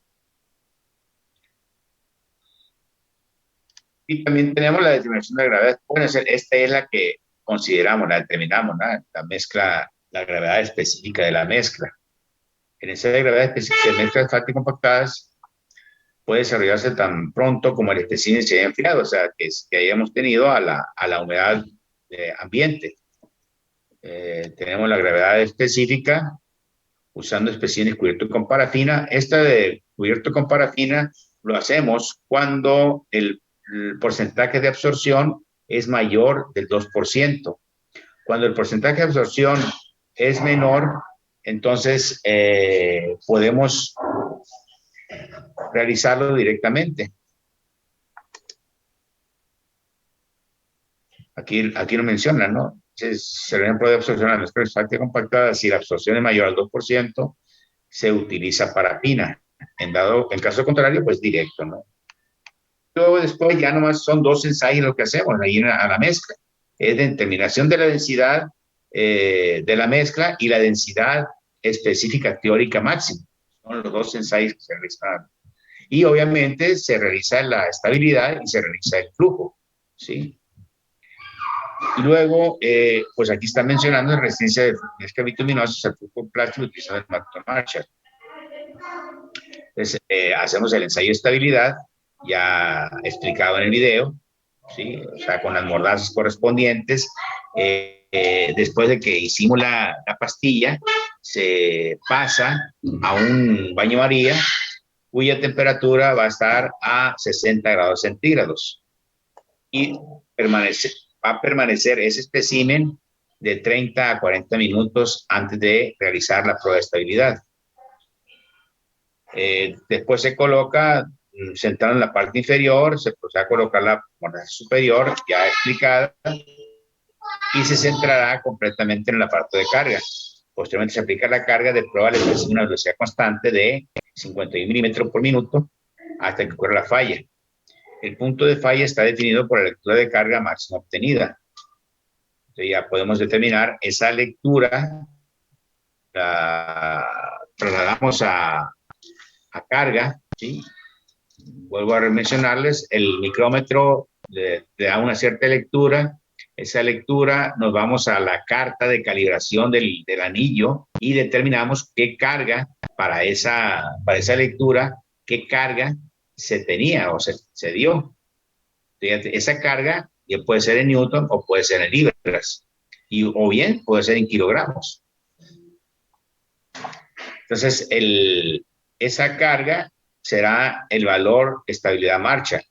Y también tenemos la determinación de la gravedad. Bueno, esta es la que consideramos, la determinamos, ¿no? La mezcla, la gravedad específica de la mezcla. En esa gravedad específica de mezclas asfálticas compactadas puede desarrollarse tan pronto como el espécimen se haya enfriado, o sea, que hayamos tenido a la humedad ambiente. Tenemos la gravedad específica usando especímenes cubiertos con parafina. Esta de cubierto con parafina lo hacemos cuando el porcentaje de absorción es mayor del 2%. Cuando el porcentaje de absorción es menor, entonces podemos realizarlo directamente. Aquí lo mencionan, ¿no? Se puede absorción a la mezcla fosfática compactada. Si la absorción es mayor al 2%, se utiliza parafina. En caso contrario, pues directo, ¿no? Luego después ya nomás son 2 ensayos lo que hacemos ahí a la mezcla. Es de determinación de la densidad de la mezcla y la densidad específica teórica máxima. Son los 2 ensayos que se realizan. Y obviamente se realiza la estabilidad y se realiza el flujo, ¿sí? Y luego, pues aquí está mencionando la resistencia de mezcla bituminosa al flujo plástico utilizando el método Marshall. Entonces, hacemos el ensayo de estabilidad, ya explicado en el video, ¿sí? O sea, con las mordazas correspondientes. Después de que hicimos la pastilla, se pasa a un baño María, cuya temperatura va a estar a 60 grados centígrados. Y va a permanecer ese espécimen de 30 a 40 minutos antes de realizar la prueba de estabilidad. Después se coloca centrado en la parte inferior, se procede a colocar la mordaza superior ya explicada y se centrará completamente en el aparato de carga. Posteriormente se aplica la carga de prueba a una velocidad constante de 51 milímetros por minuto hasta que ocurra la falla. El punto de falla está definido por la lectura de carga máxima obtenida. Entonces ya podemos determinar esa lectura, la trasladamos a carga, ¿sí? Vuelvo a mencionarles, el micrómetro le da una cierta lectura. Esa lectura nos vamos a la carta de calibración del anillo y determinamos qué carga para esa lectura, qué carga se tenía o se dio. Esa carga ya puede ser en newton o puede ser en libras, o bien puede ser en kilogramos. Entonces, esa carga será el valor estabilidad marcha.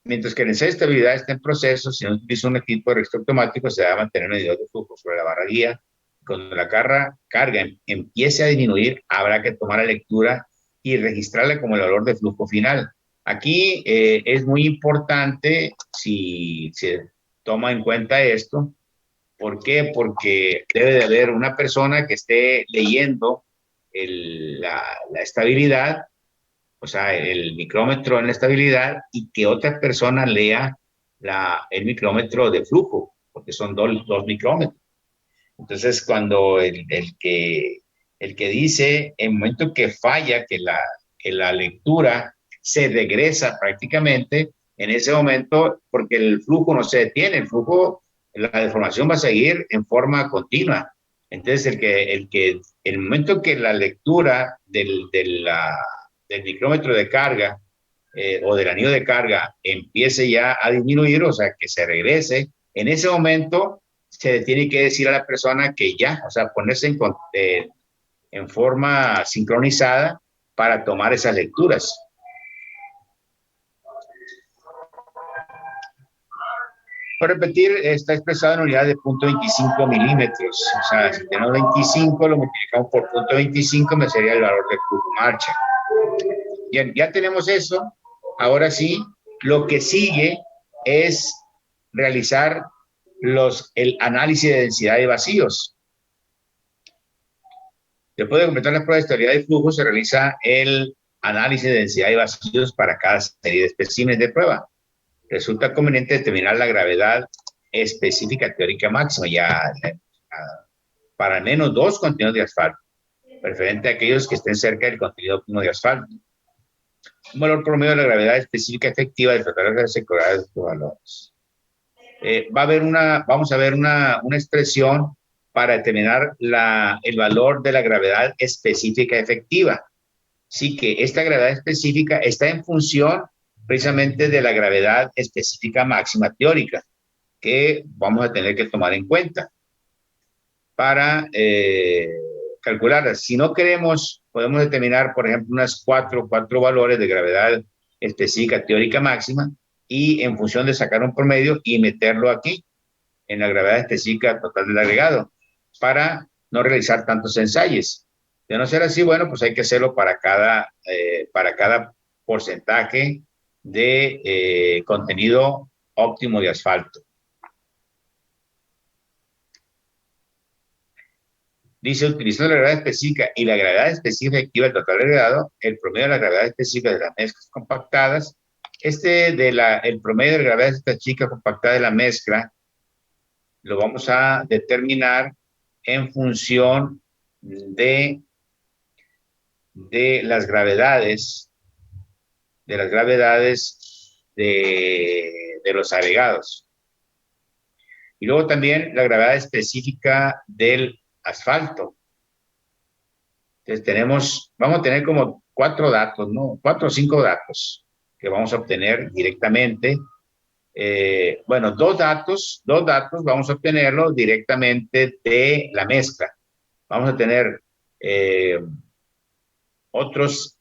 Mientras que el ensayo de estabilidad está en proceso, si no utiliza un equipo de registro automático, se va a mantener un medidor de flujo sobre la barra guía. Cuando la carga empiece a disminuir, habrá que tomar la lectura y registrarla como el valor de flujo final. Aquí es muy importante si se toma en cuenta esto. ¿Por qué? Porque debe de haber una persona que esté leyendo la estabilidad, o sea, el micrómetro en la estabilidad, y que otra persona lea el micrómetro de flujo, porque son dos micrómetros. Entonces, cuando el que dice, en el momento que falla, que la lectura se regresa prácticamente, en ese momento, porque el flujo no se detiene, el flujo, la deformación va a seguir en forma continua. Entonces, en el momento que la lectura del micrómetro de carga o del anillo de carga empiece ya a disminuir, o sea, que se regrese, en ese momento se tiene que decir a la persona que ya, o sea, ponerse en forma sincronizada para tomar esas lecturas. Por repetir, está expresado en unidad de 0.25 milímetros. O sea, si tenemos 25, lo multiplicamos por 0.25, me sería el valor de flujo marcha. Bien, ya tenemos eso. Ahora sí, lo que sigue es realizar el análisis de densidad de vacíos. Después de completar la prueba de estabilidad de flujo, se realiza el análisis de densidad de vacíos para cada serie de especímenes de prueba. Resulta conveniente determinar la gravedad específica teórica máxima para al menos 2 contenidos de asfalto, preferente a aquellos que estén cerca del contenido óptimo de asfalto. Un valor promedio de la gravedad específica efectiva del factor de seguridad de estos valores. Vamos a ver una expresión para determinar el valor de la gravedad específica efectiva. Sí que esta gravedad específica está en función precisamente de la gravedad específica máxima teórica, que vamos a tener que tomar en cuenta para calcularla. Si no queremos, podemos determinar, por ejemplo, cuatro valores de gravedad específica teórica máxima y en función de sacar un promedio y meterlo aquí en la gravedad específica total del agregado para no realizar tantos ensayos. De no ser así, bueno, pues hay que hacerlo para cada porcentaje de contenido óptimo de asfalto. Dice, utilizando la gravedad específica y la gravedad específica efectiva del total agregado, el promedio de la gravedad específica de las mezclas compactadas, el promedio de la gravedad específica compactada de la mezcla, lo vamos a determinar en función de las gravedades, de los agregados. Y luego también la gravedad específica del asfalto. Entonces vamos a tener como 4 datos, ¿no? 4 o 5 datos que vamos a obtener directamente. Bueno, dos datos vamos a obtenerlos directamente de la mezcla. Vamos a tener otros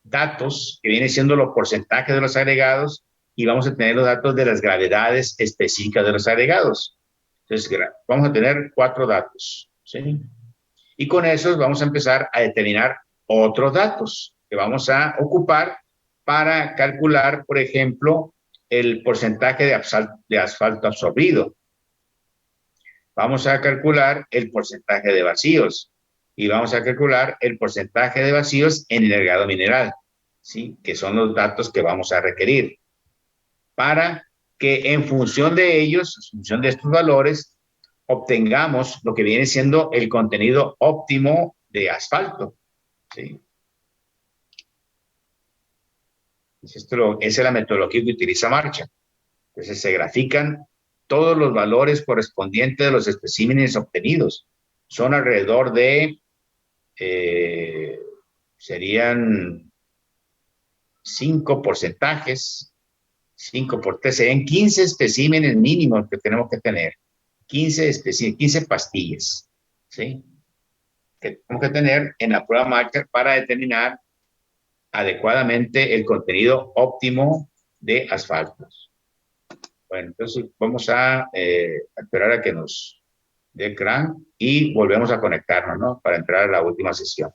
datos que vienen siendo los porcentajes de los agregados y vamos a tener los datos de las gravedades específicas de los agregados. Entonces, vamos a tener 4 datos, ¿sí? Y con esos vamos a empezar a determinar otros datos que vamos a ocupar para calcular, por ejemplo, el porcentaje de asfalto absorbido. Vamos a calcular el porcentaje de vacíos y vamos a calcular el porcentaje de vacíos en el agregado mineral, ¿sí? Que son los datos que vamos a requerir para que en función de ellos, en función de estos valores, obtengamos lo que viene siendo el contenido óptimo de asfalto, ¿sí? Esa es la metodología que utiliza Marcha. Entonces se grafican todos los valores correspondientes de los especímenes obtenidos. Son alrededor de, serían 5 porcentajes, 5 por 3, serían 15 especímenes mínimos que tenemos que tener. 15 pastillas, ¿sí? Que tenemos que tener en la prueba Marcha para determinar adecuadamente el contenido óptimo de asfaltos. Bueno, entonces vamos a esperar a que nos dé el CRAN y volvemos a conectarnos, ¿no? Para entrar a la última sesión.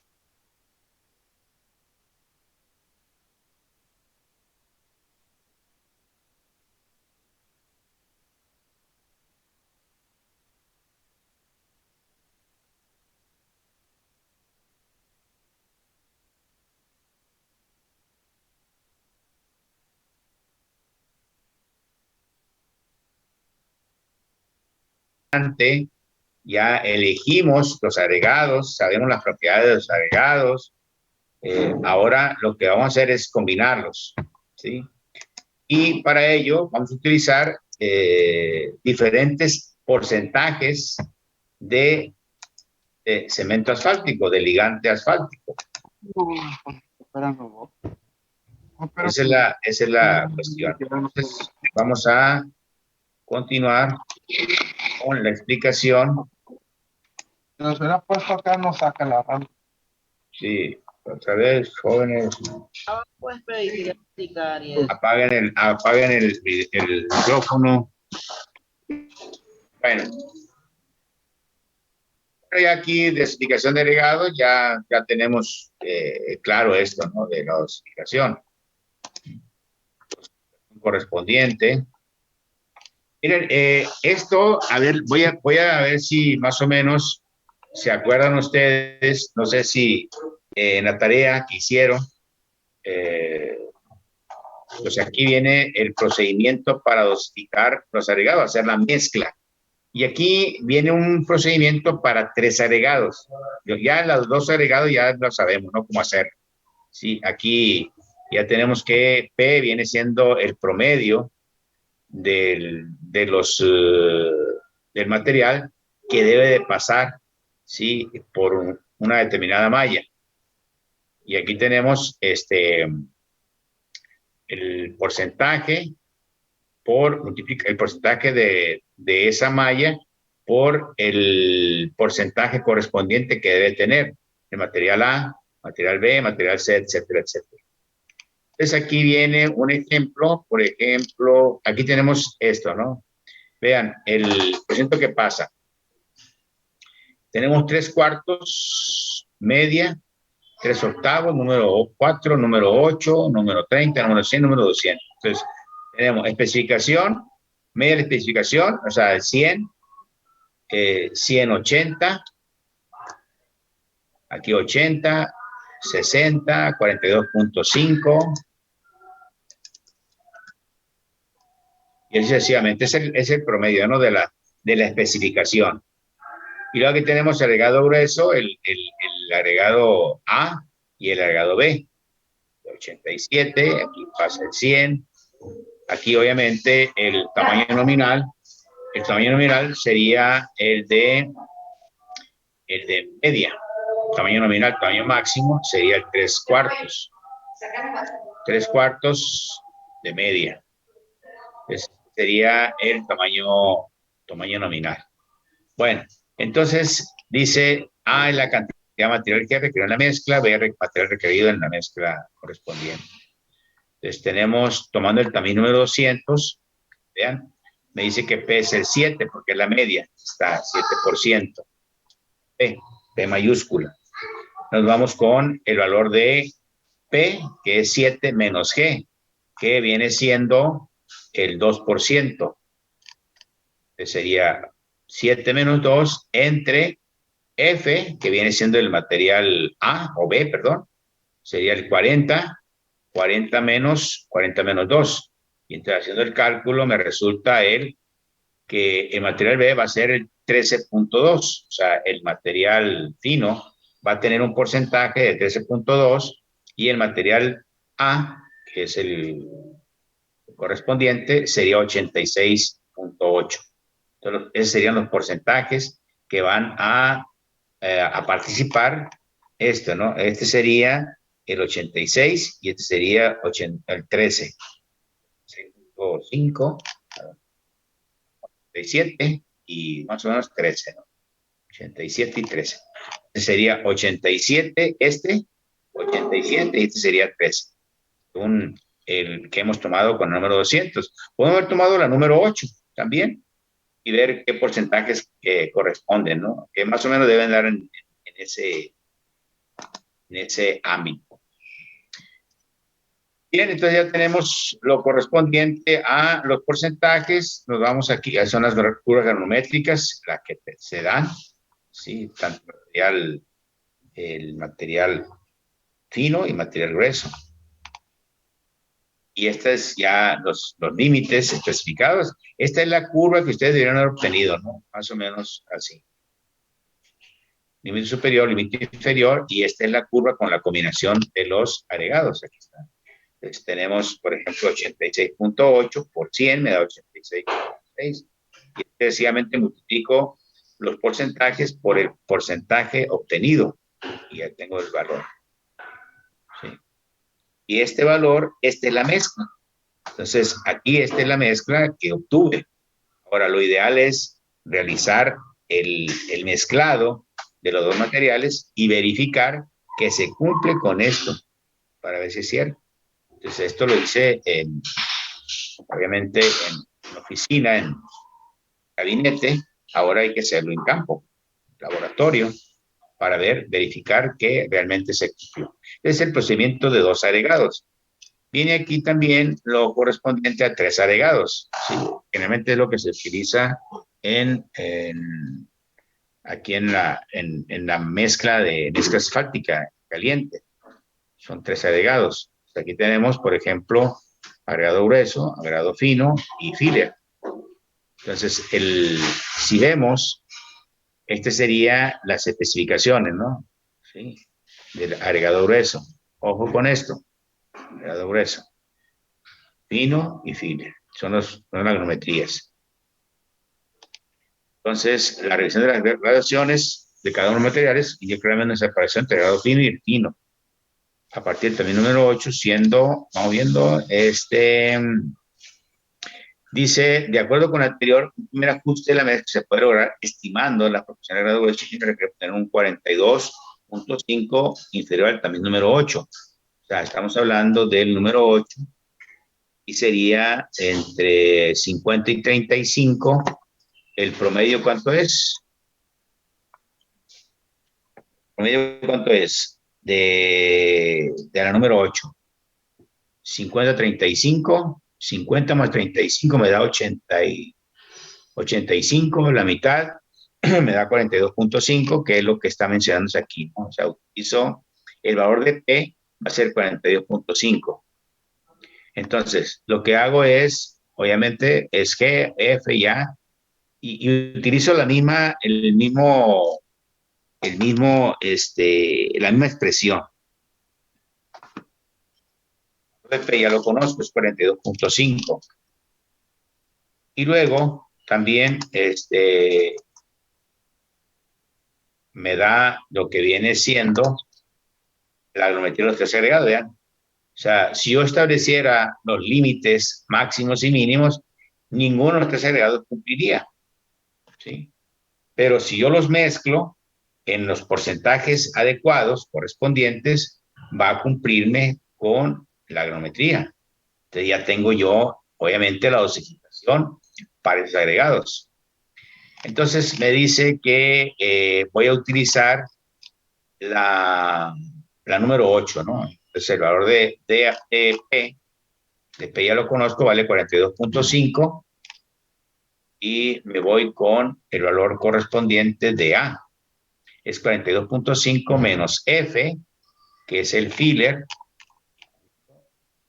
Ya elegimos los agregados, sabemos las propiedades de los agregados. Ahora lo que vamos a hacer es combinarlos, ¿sí? Y para ello vamos a utilizar diferentes porcentajes de cemento asfáltico, de ligante asfáltico. Esa es la cuestión. Entonces, vamos a continuar con la explicación. Si nos hubiera puesto acá, nos saca la RAM. Sí, otra vez, jóvenes. Apaguen el micrófono. Bueno. Ya aquí de explicación de agregado ya tenemos claro esto, ¿no? De la explicación correspondiente. Miren, esto, a ver, voy a ver si más o menos se acuerdan ustedes, no sé si en la tarea que hicieron, pues aquí viene el procedimiento para dosificar los agregados, hacer la mezcla. Y aquí viene un procedimiento para 3 agregados. Ya los 2 agregados ya lo sabemos, ¿no? Cómo hacer. Sí, aquí ya tenemos que P viene siendo el promedio del material que debe de pasar, ¿sí? Por una determinada malla. Y aquí tenemos el porcentaje el porcentaje de esa malla por el porcentaje correspondiente que debe tener el material A, material B, material C, etcétera, etcétera. Entonces aquí viene un ejemplo, por ejemplo, aquí tenemos esto, ¿no? Vean, el porcentaje que pasa. Tenemos 3/4, media, 3/8, número 4, número 8, número 30, número 100, número 200. Entonces, tenemos especificación, media de especificación, o sea, 100, 180, aquí 80, 60, 42.5, y así sucesivamente. Es el promedio, ¿no? De la especificación. Y luego aquí tenemos el agregado grueso, el agregado A y el agregado B. 87, aquí pasa el 100. Aquí obviamente el tamaño nominal sería el de media. El tamaño nominal, tamaño máximo sería el 3/4. 3/4 de media. Ese sería el tamaño nominal. Bueno, entonces dice A es la cantidad de material que requiere en la mezcla, B es material requerido en la mezcla correspondiente. Entonces tenemos, tomando el tamaño número 200, vean, me dice que P es el 7 porque es la media, está 7%. P mayúscula. Nos vamos con el valor de P, que es 7 menos G, que viene siendo el 2%. Que sería 7 menos 2 entre F, que viene siendo el material A, o B, perdón, sería el 40 menos 2. Y entonces haciendo el cálculo me resulta que el material B va a ser el 13.2. O sea, el material fino va a tener un porcentaje de 13.2 y el material A, que es el correspondiente, sería 86.8. Entonces, esos serían los porcentajes que van a participar. Esto, ¿no? Este sería el 86 y este sería el 13. 5, 87 y más o menos 13, ¿no? 87 y 13. Este sería 87, 87 y este sería 13. El que hemos tomado con el número 200. Podemos haber tomado la número 8 también y ver qué porcentajes corresponden, ¿no? Que más o menos deben dar en ese ámbito. Bien, entonces ya tenemos lo correspondiente a los porcentajes. Nos vamos aquí, son las curvas granulométricas, las que se dan, ¿sí? Tanto el material fino y material grueso. Y estos es ya los límites especificados. Esta es la curva que ustedes deberían haber obtenido, ¿no? Más o menos así. Límite superior, límite inferior, y esta es la curva con la combinación de los agregados. Aquí está. Entonces tenemos, por ejemplo, 86.8 por 100 me da 86.6. Y sencillamente multiplico los porcentajes por el porcentaje obtenido. Y ya tengo el valor. ¿Sí? Y este valor, esta es la mezcla. Entonces, aquí esta es la mezcla que obtuve. Ahora, lo ideal es realizar el mezclado de los dos materiales y verificar que se cumple con esto para ver si es cierto. Entonces, esto lo hice obviamente en oficina, en gabinete. Ahora hay que hacerlo en campo, laboratorio, para verificar que realmente se cumplió. Es el procedimiento de 2 agregados. Viene aquí también lo correspondiente a 3 agregados. ¿Sí? Generalmente es lo que se utiliza aquí en la mezcla asfáltica caliente. Son 3 agregados. Aquí tenemos, por ejemplo, agregado grueso, agregado fino y filler. Entonces, si vemos, este sería las especificaciones, ¿no? ¿Sí? Del agregado grueso. Ojo con esto. Agregado grueso, fino y filler. Son las granulometrías. Entonces, la revisión de las gradaciones de cada uno de los materiales y yo creo que esa separación entre grado fino y el fino. A partir del término número 8, vamos viendo, dice, de acuerdo con el anterior, un primer ajuste de la mezcla se puede lograr estimando la proporción de grado de chiquita que obtener un 42.5 inferior al tamaño número 8. O sea, estamos hablando del número 8 y sería entre 50 y 35. ¿El promedio cuánto es? ¿Promedio cuánto es? De la número 8. 50, 35. 50 más 35 me da 85, la mitad me da 42.5, que es lo que está mencionándose aquí, ¿no? O sea, utilizo el valor de P, va a ser 42.5. Entonces, lo que hago es, obviamente, es G, F, ya, y utilizo la misma la misma expresión. P ya lo conozco, es 42.5. Y luego también me da lo que viene siendo la geometría de los tres agregados, ¿vean? O sea, si yo estableciera los límites máximos y mínimos, ninguno de los tres agregados cumpliría, ¿sí? Pero si yo los mezclo en los porcentajes adecuados correspondientes, va a cumplirme con la geometría. Entonces ya tengo yo, obviamente, la dosificación para esos agregados. Entonces me dice que voy a utilizar la número 8, ¿no? Entonces el valor de P ya lo conozco, vale 42.5 y me voy con el valor correspondiente de A. Es 42.5 menos F, que es el filler,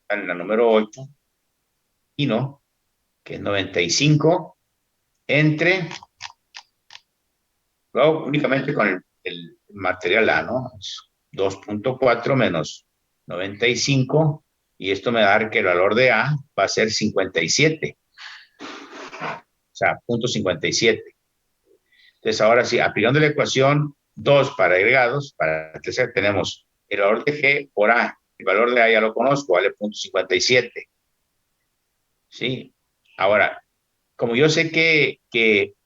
en la número 8, y no, que es 95, entre, únicamente con el material A, ¿no? 2.4 menos 95, y esto me da que el valor de A va a ser 57. O sea, 0.57. Entonces, ahora sí, aplicando la ecuación 2 para agregados, para el tercer tenemos el valor de G por A. El valor de A ya lo conozco, vale 0.57. ¿Sí? Ahora, como yo sé que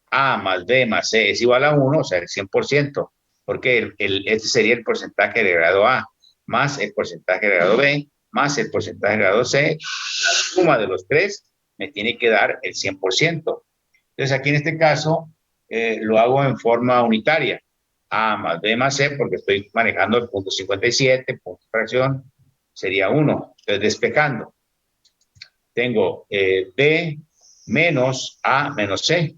A más B más C es igual a 1, o sea, el 100%, porque este sería el porcentaje de grado A, más el porcentaje de grado B, más el porcentaje de grado C, la suma de los tres me tiene que dar el 100%. Entonces, aquí en este caso, lo hago en forma unitaria. A más B más C, porque estoy manejando el punto 57, punto de fracción, sería 1. Entonces, despejando. Tengo B menos A menos C,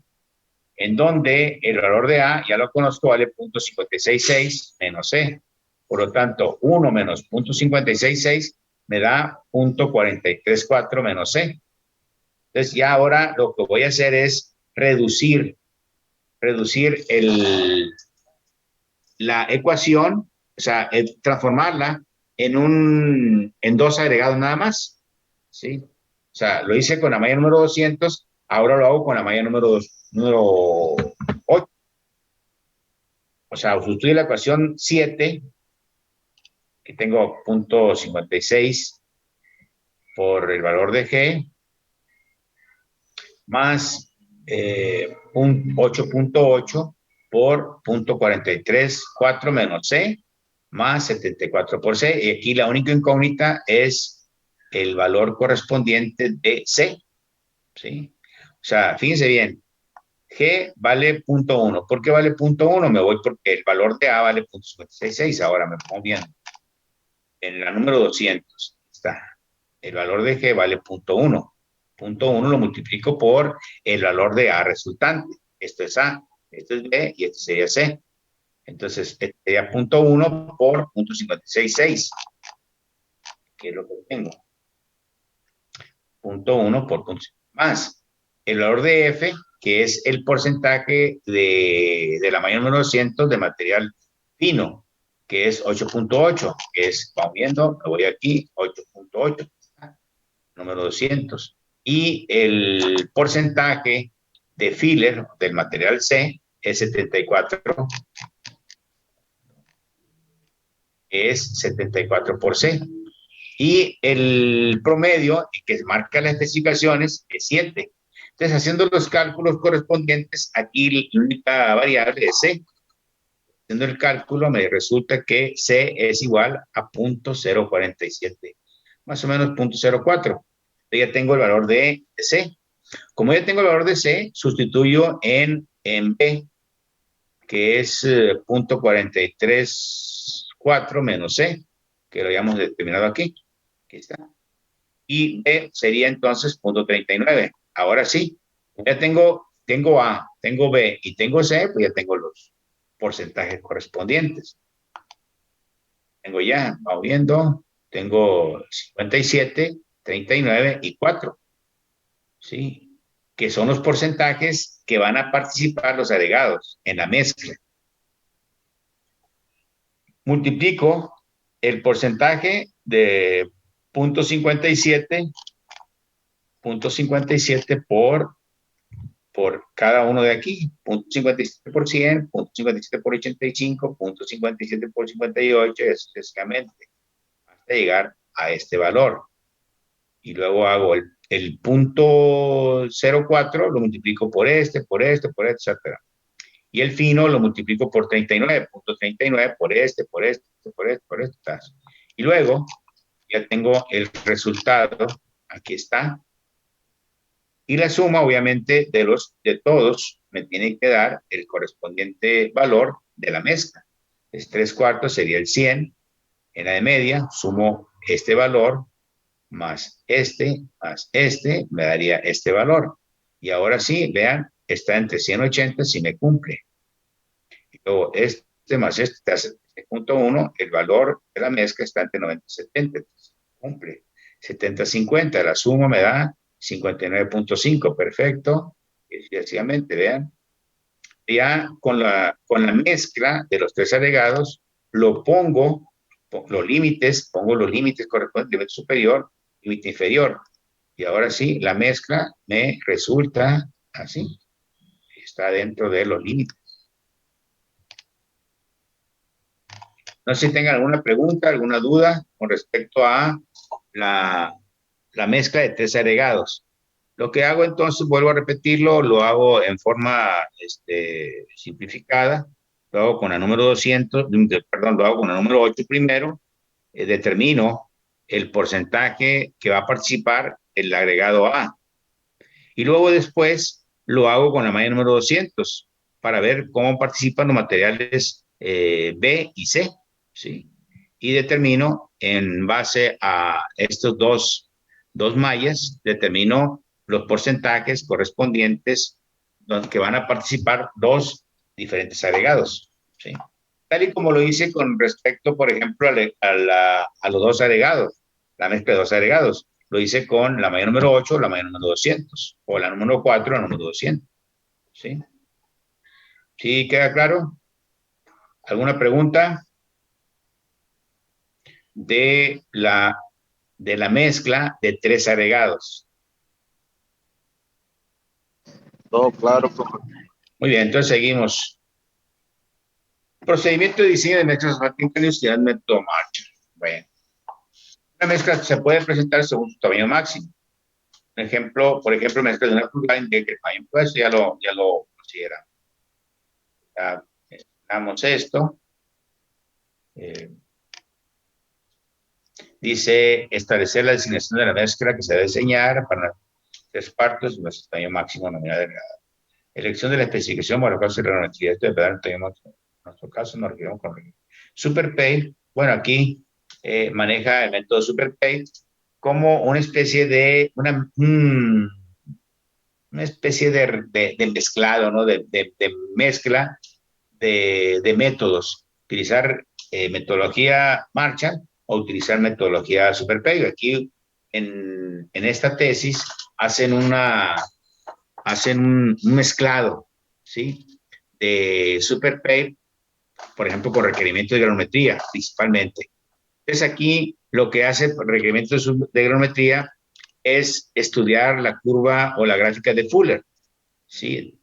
en donde el valor de A, ya lo conozco, vale 0.566 menos C. Por lo tanto, 1 menos 0.566 me da 0.434 menos C. Entonces, ya ahora lo que voy a hacer es reducir la ecuación, o sea, transformarla en dos agregados nada más, ¿sí? O sea, lo hice con la malla número 200, ahora lo hago con la malla número 8. O sea, sustituyo la ecuación 7, que tengo 0.56 por el valor de G, más 8.8 por 0.434 menos C, más 74 por C. Y aquí la única incógnita es el valor correspondiente de C, ¿sí? O sea, fíjense bien, G vale 0.1. ¿Por qué vale 0.1? Me voy porque el valor de A vale 0.56. Ahora me pongo bien. En la número 200 está. El valor de G vale 0.1. 0.1 lo multiplico por el valor de A resultante. Esto es A, esto es B y esto sería C. Entonces, este sería 0.1 por 0.566. Que es lo que tengo. 0.1 por 0.5. Más el valor de F, que es el porcentaje de la malla número 200 de material fino, que es 8.8, que es, vamos viendo, me voy aquí, 8.8, número 200. Y el porcentaje de filler del material C es 74, es 74 por C. Y el promedio que marca las especificaciones es 7. Entonces, haciendo los cálculos correspondientes, aquí la única variable es C. haciendo el cálculo, me resulta que C es igual a 0.047, más o menos 0.04. Yo ya tengo el valor de C. Como ya tengo el valor de C, sustituyo en B, que es 0.434 menos C, que lo hayamos determinado aquí. Aquí está. Y B sería entonces 0.39. Ahora sí, ya tengo A, tengo B y tengo C, pues ya tengo los porcentajes correspondientes. Tengo ya, vamos viendo, tengo 57, 39 y 4. ¿Sí? Que son los porcentajes que van a participar los agregados en la mezcla. Multiplico el porcentaje de 0.57 por cada uno de aquí, 0.57 por 100, 0.57 por 85, 0.57 por 58, sucesivamente, hasta llegar a este valor. Y luego hago el 0.04, lo multiplico por este, etc. Y el fino lo multiplico por 39, 0.39 por este, por este. Y luego ya tengo el resultado, aquí está. Y la suma, obviamente, de todos me tiene que dar el correspondiente valor de la mezcla. Es 3/4 sería el 100. En la de media, sumo este valor más este, me daría este valor. Y ahora sí, vean, está entre 180 si me cumple. Y luego este más este hace punto 1, el valor de la mezcla está entre 90 y 70, cumple. 70-50, la suma me da 59.5, perfecto. Y sencillamente, vean, ya con la mezcla de los tres agregados, pongo los límites correspondientes, límite superior, límite inferior. Y ahora sí, la mezcla me resulta así. Está dentro de los límites. No sé si tengan alguna pregunta, alguna duda con respecto a la mezcla de tres agregados. Lo que hago entonces, vuelvo a repetirlo, lo hago en forma simplificada. Lo hago con la número 200, perdón, lo hago con la número 8 primero. Determino el porcentaje que va a participar el agregado A. Y luego después lo hago con la malla número 200 para ver cómo participan los materiales B y C. ¿Sí? Y determino en base a estos dos mallas, determino los porcentajes correspondientes que van a participar dos diferentes agregados. ¿Sí? Tal y como lo hice con respecto, por ejemplo, a los dos agregados, la mezcla de dos agregados. Lo hice con la malla número 8, la malla número 200, o la número 4, la número 200. ¿Sí? ¿Sí queda claro? ¿Alguna pregunta de la mezcla de tres agregados? Todo claro, profe. Muy bien, entonces seguimos. Procedimiento de diseño de mezclas Martin-Canius y el método Marshall. Bueno, una mezcla se puede presentar según su tamaño máximo. Por ejemplo, mezcla de una pulgada indica que el tamaño, pues ya lo consideramos. Ya damos esto. Dice establecer la designación de la mezcla que se debe diseñar para tres partes de nuestro tamaño máximo nominal delgado. Elección de la especificación para caso de la geometría. Esto debe dar el tamaño máximo. En nuestro caso nos referimos con SuperPay. Bueno, aquí maneja el método SuperPay como una especie de una especie de mezclado, ¿no? De mezcla de métodos. Utilizar metodología Marshall o utilizar metodología SuperPay. Aquí en esta tesis hacen un mezclado, ¿sí? De SuperPay, por ejemplo, con requerimientos de granometría, principalmente. Entonces aquí lo que hace el requerimiento de granometría es estudiar la curva o la gráfica de Fuller, ¿sí?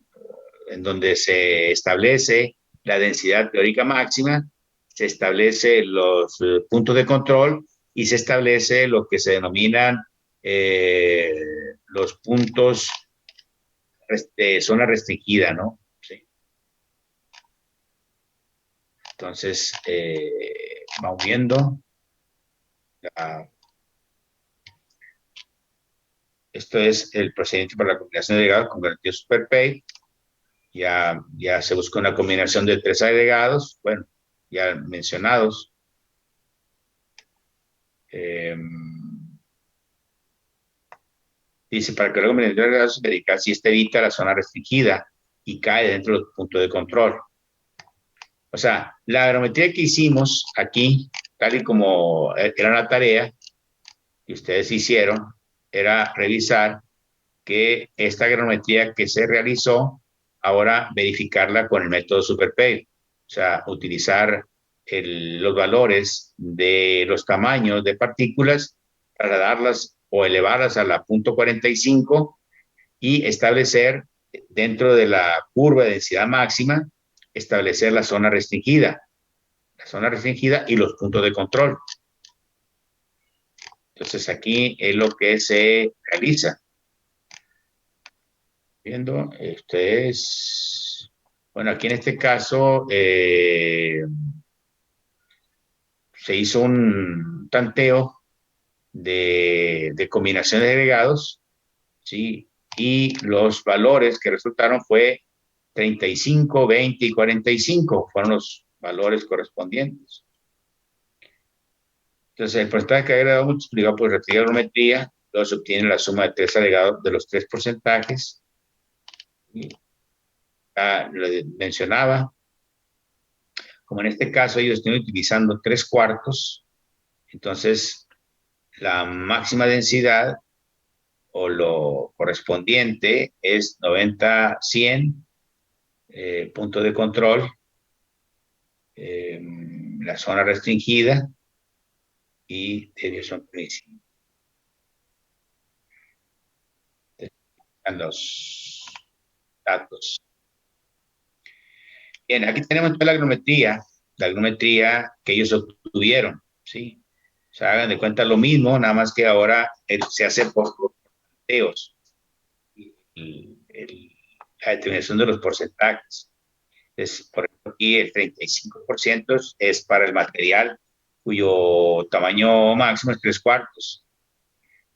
En donde se establece la densidad teórica máxima, se establece los puntos de control y se establece lo que se denominan los puntos de zona restringida, ¿no? ¿Sí? Entonces, vamos viendo. Esto es el procedimiento para la combinación de agregados con garantía SuperPay. Ya se busca una combinación de 3 agregados, bueno, ya mencionados. Dice, para que la combinación de agregados se verifique si esta evita la zona restringida y cae dentro del punto de control. O sea, la agrometría que hicimos aquí, tal y como era la tarea que ustedes hicieron, era revisar que esta agrometría que se realizó, ahora verificarla con el método SuperPay. O sea, utilizar los valores de los tamaños de partículas, trasladarlas o elevarlas a la punto 45 y establecer dentro de la curva de densidad máxima, establecer la zona restringida y los puntos de control. Entonces aquí es lo que se realiza. Viendo, este es, bueno, aquí en este caso se hizo un tanteo de combinaciones de agregados, ¿sí? Y los valores que resultaron fue 35, 20 y 45, fueron los valores correspondientes. Entonces, el porcentaje que agregado multiplicado por la trigonometría, luego se obtiene la suma de 3 agregados de los 3 porcentajes. Lo mencionaba, como en este caso ellos están utilizando 3/4, entonces la máxima densidad o lo correspondiente es 90-100, punto de control, la zona restringida y desviación permisible. Los datos. Bien, aquí tenemos toda la agrometría que ellos obtuvieron, ¿sí? O sea, hagan de cuenta lo mismo, nada más que ahora se hace por planteos. La determinación de los porcentajes. Es, por ejemplo, aquí el 35% es para el material cuyo tamaño máximo es 3/4.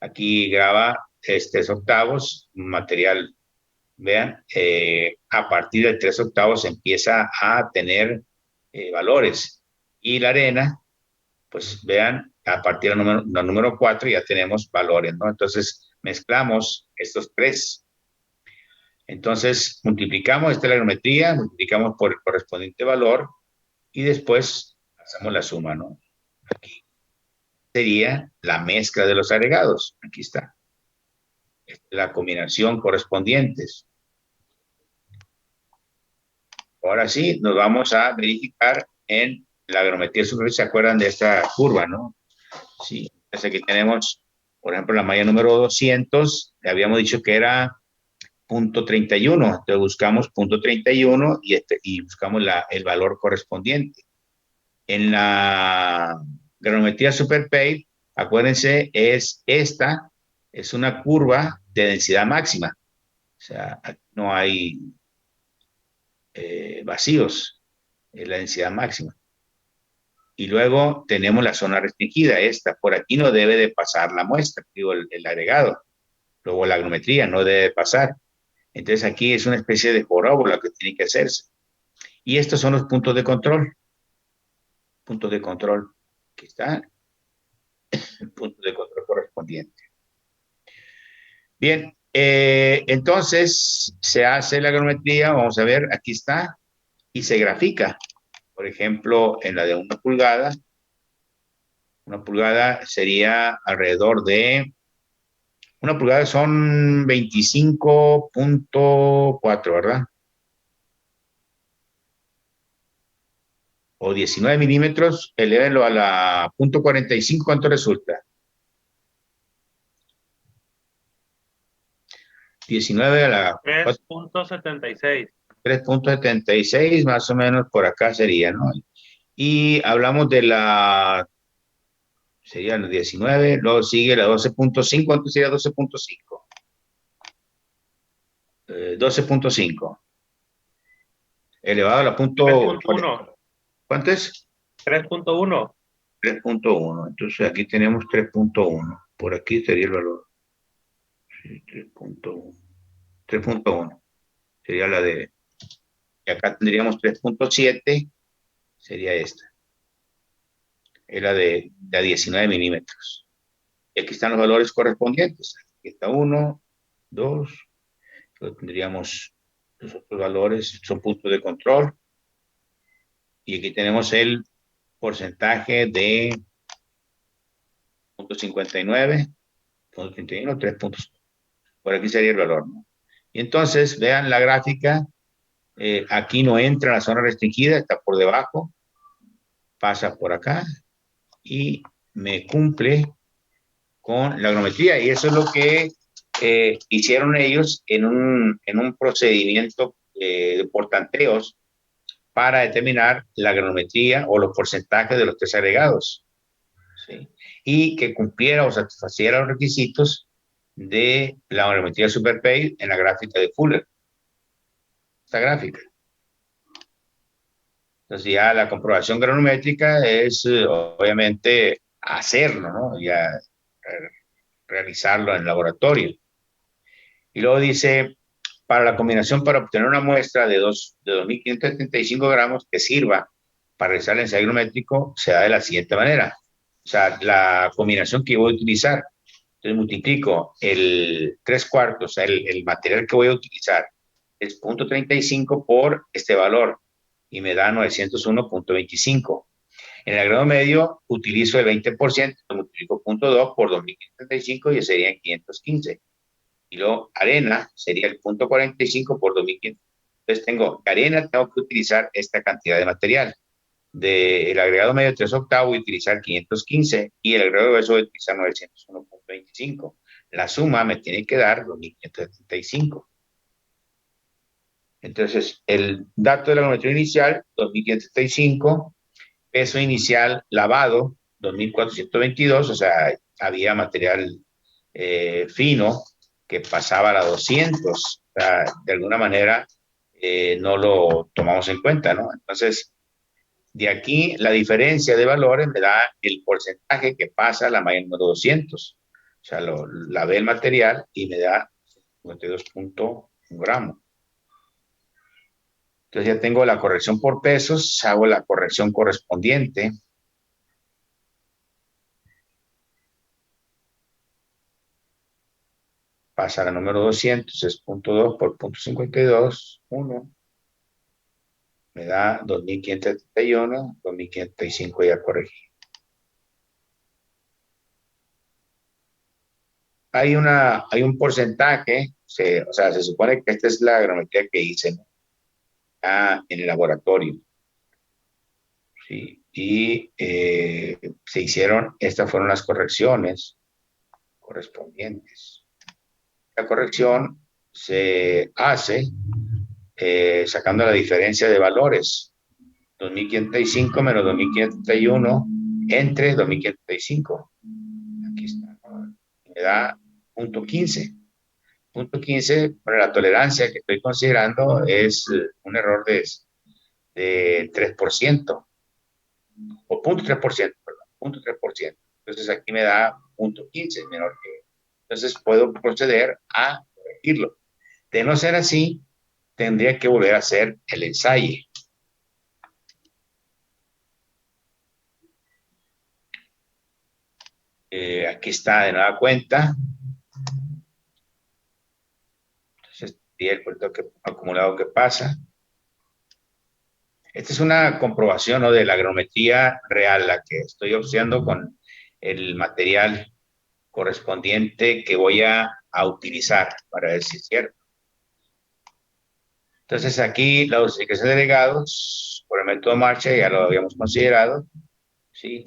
Aquí graba 3/8, material, vean, a partir de 3/8 empieza a tener valores. Y la arena, pues vean, a partir del número 4 ya tenemos valores, ¿no? Entonces mezclamos estos tres. Entonces multiplicamos esta es la geometría, multiplicamos por el correspondiente valor y después hacemos la suma, ¿no? Aquí sería la mezcla de los agregados. Aquí está. La combinación correspondientes. Ahora sí, nos vamos a verificar en la agrometría superficial. ¿Se acuerdan de esta curva, no? Sí. Entonces aquí tenemos, por ejemplo, la malla número 200. Le habíamos dicho que era 0.31. Entonces buscamos 0.31 y buscamos el valor correspondiente. En la granulometría SuperPay, acuérdense, es esta, es una curva de densidad máxima. O sea, no hay vacíos, es la densidad máxima. Y luego tenemos la zona restringida, esta. Por aquí no debe de pasar la muestra, digo, el agregado. Luego la agrometría no debe pasar. Entonces aquí es una especie de parábola que tiene que hacerse. Y estos son los puntos de control. Puntos de control. Aquí está el punto de control correspondiente. Bien, entonces se hace la agrometría, vamos a ver, aquí está, y se grafica. Por ejemplo, en la de 1 pulgada, 1 pulgada sería alrededor de, 1 pulgada son 25.4, ¿verdad? O 19 milímetros, elévenlo a la punto 45, ¿cuánto resulta? 19 a la 3.76. 3.76, más o menos por acá sería, ¿no? Y hablamos de la, sería la 19, luego sigue la 12.5, ¿cuánto sería 12.5? 12.5. Elevado a la punto 3.1. ¿Cuánto es? 3.1. 3.1. Entonces aquí tenemos 3.1. Por aquí sería el valor. Sí, 3.1. 3.1. Sería la de... Y acá tendríamos 3.7. Sería esta. Es la de a 19 milímetros. Y aquí están los valores correspondientes. Aquí está 1, 2. Luego tendríamos los otros valores. Son puntos de control. Y aquí tenemos el porcentaje de 0.59, 0.31, 3 puntos. Por aquí sería el valor, ¿no? Y entonces, vean la gráfica, aquí no entra en la zona restringida, está por debajo, pasa por acá y me cumple con la agrometría. Y eso es lo que hicieron ellos en un procedimiento por tanteos para determinar la agrometría o los porcentajes de los tres agregados, ¿sí? Y que cumpliera o satisfaciera los requisitos de la agrometría SuperPay en la gráfica de Fuller. Esta gráfica. Entonces ya la comprobación granométrica es obviamente hacerlo, ¿no? Ya realizarlo en el laboratorio. Y luego dice, para la combinación para obtener una muestra de 2.575 gramos que sirva para realizar el ensayo agrométrico se da de la siguiente manera. O sea, la combinación que voy a utilizar. Entonces multiplico el 3/4, o sea, el material que voy a utilizar es 0.35 por este valor y me da 901.25. En el grado medio utilizo el 20%, multiplico 0.2 por 2.535 y serían 515. Y luego arena sería el 0.45 por 2.500. Entonces arena tengo que utilizar esta cantidad de material. Del agregado medio 3/8 voy a utilizar 515 y el agregado grueso voy a utilizar 901.25. La suma me tiene que dar 2.575. Entonces, el dato de la geometría inicial, 2.575, peso inicial lavado, 2.422, o sea, había material fino que pasaba a la 200, o sea, de alguna manera no lo tomamos en cuenta, ¿no? Entonces, de aquí la diferencia de valores me da el porcentaje que pasa a la malla número 200. O sea, la ve el material y me da 52.1 gramos. Entonces ya tengo la corrección por pesos, hago la corrección correspondiente. Pasa a la número 200, es 0.2 por 0.52, 1. Me da 2.571, 2.535 ya corregí. Hay un porcentaje, o sea, se supone que esta es la grametría que hice, ¿no? En el laboratorio. ¿Sí? Y se hicieron, estas fueron las correcciones correspondientes. La corrección se hace sacando la diferencia de valores. 2.535 menos 2.531 entre 2.535. Aquí está. Me da 0.15. 0.15, para la tolerancia que estoy considerando es un error de 3%, o 0.3%, perdón, 0.3%. Entonces aquí me da 0.15, menor que. Entonces puedo proceder a corregirlo. De no ser así, tendría que volver a hacer el ensayo. Aquí está de nueva cuenta. Entonces, el producto acumulado que pasa. Esta es una comprobación, ¿no?, de la agrometría real, la que estoy observando con el material correspondiente que voy a utilizar para ver si es cierto. Entonces aquí la dosificación de legados por el método Marshall ya lo habíamos considerado, ¿sí?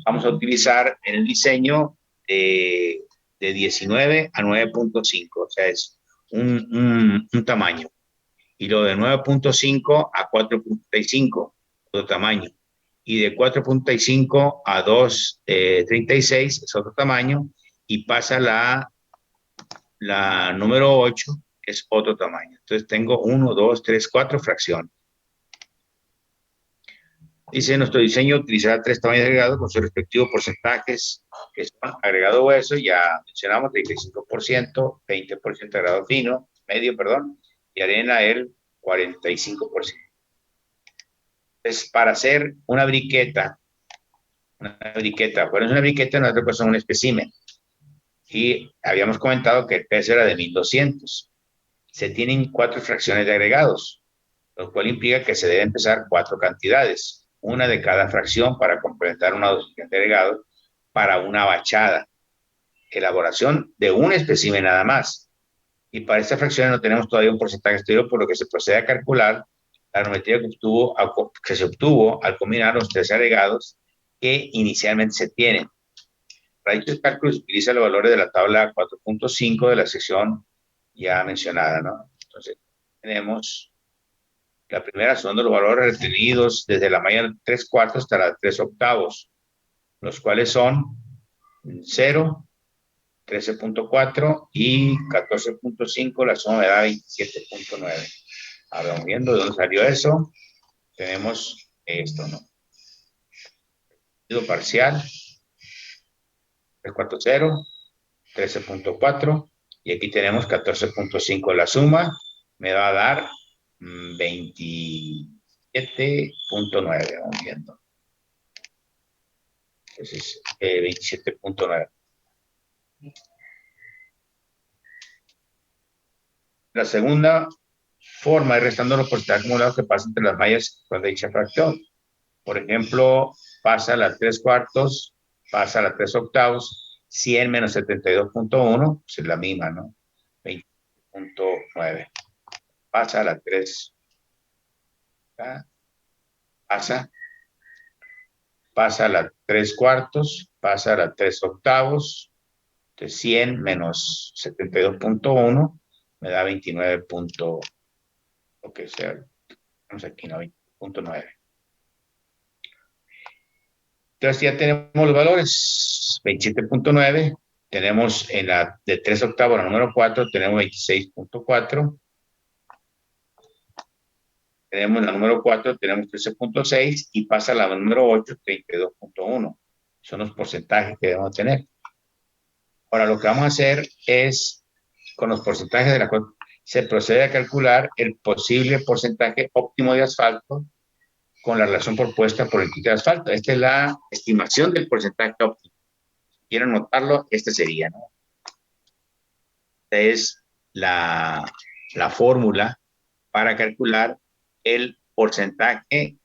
Vamos a utilizar en el diseño de 19 a 9.5, o sea, es un tamaño. Y lo de 9.5 a 4.35, otro tamaño. Y de 4.5 a 2.36 es otro tamaño. Y pasa la número 8, que es otro tamaño. Entonces tengo 1, 2, 3, 4 fracciones. Dice, nuestro diseño utilizará 3 tamaños de agregado con sus respectivos porcentajes, que son agregado hueso, ya mencionamos, 35%, 20% agregado fino, medio, perdón, y arena el 45%. Entonces, para hacer una briqueta, bueno, es una briqueta, nosotros pues un espécimen. Y habíamos comentado que el peso era de 1200. Se tienen 4 fracciones de agregados, lo cual implica que se deben pesar 4 cantidades, una de cada fracción para completar una dosis de agregados para una bachada, elaboración de un espécimen nada más. Y para estas fracciones no tenemos todavía un porcentaje estudiado, por lo que se procede a calcular la normativa que se obtuvo al combinar los 3 agregados que inicialmente se tienen. Para dichos cálculos se utilizan los valores de la tabla 4.5 de la sección ya mencionada, ¿no? Entonces, tenemos la primera son los valores retenidos desde la malla 3/4 hasta la 3/8, los cuales son 0, 13.4 y 14.5, la suma me da 27.9. Ahora vamos viendo de dónde salió eso. Tenemos esto, ¿no? Parcial, 340, 13.4 y aquí tenemos 14.5. La suma me va a dar 27.9. Vamos viendo. Entonces, 27.9. La segunda forma es restando los porcentajes acumulados que pasan entre las mallas con dicha fracción. Por ejemplo, pasa a la 3/4, pasa a la 3/8, 100 menos 72.1, pues es la misma, ¿no? 20.9. Pasa a la 3. Pasa a la 3/4, pasa a la 3/8, de 100 menos 72.1 me da 29. Lo que sea, vamos aquí, no, 20.9. Entonces ya tenemos los valores, 27.9, tenemos en la de 3/8, la número 4, tenemos 26.4, tenemos la número 4, tenemos 13.6 y pasa a la número 8, 32.1. Son los porcentajes que debemos tener. Ahora lo que vamos a hacer es, con los porcentajes de la cuota, se procede a calcular el posible porcentaje óptimo de asfalto con la relación propuesta por el kit de asfalto. Esta es la estimación del porcentaje óptimo. Si quieren notarlo, este sería, ¿no? Esta es la fórmula para calcular el porcentaje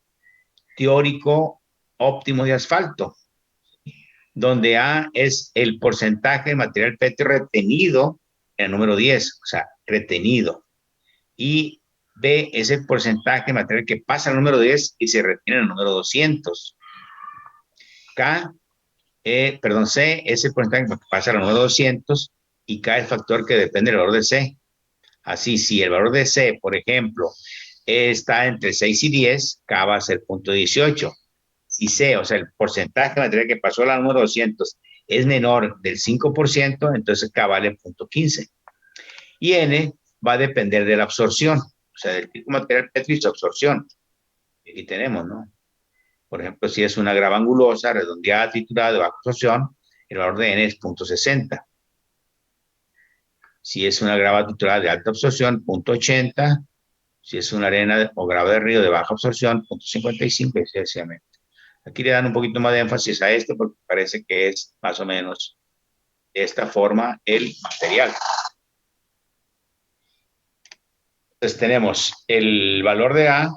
teórico óptimo de asfalto, donde A es el porcentaje de material PET retenido en el número 10, o sea, retenido. Y B es el porcentaje de material que pasa al número 10 y se retiene en el número 200. C es el porcentaje que pasa al número 200 y K es el factor que depende del valor de C. Así, si el valor de C, por ejemplo, está entre 6 y 10, K va a ser 0.18. Si C, o sea, el porcentaje de material que pasó al número 200 es menor del 5%, entonces K vale 0.15. Y N va a depender de la absorción, o sea, del tipo de material petri y su absorción. Aquí tenemos, ¿no? Por ejemplo, si es una grava angulosa, redondeada, triturada, de baja absorción, el valor de N es 0.60. Si es una grava triturada de alta absorción, 0.80. Si es una arena o grava de río de baja absorción, 0.55, y sucesivamente. Aquí le dan un poquito más de énfasis a esto porque parece que es más o menos de esta forma el material. Entonces tenemos el valor de A,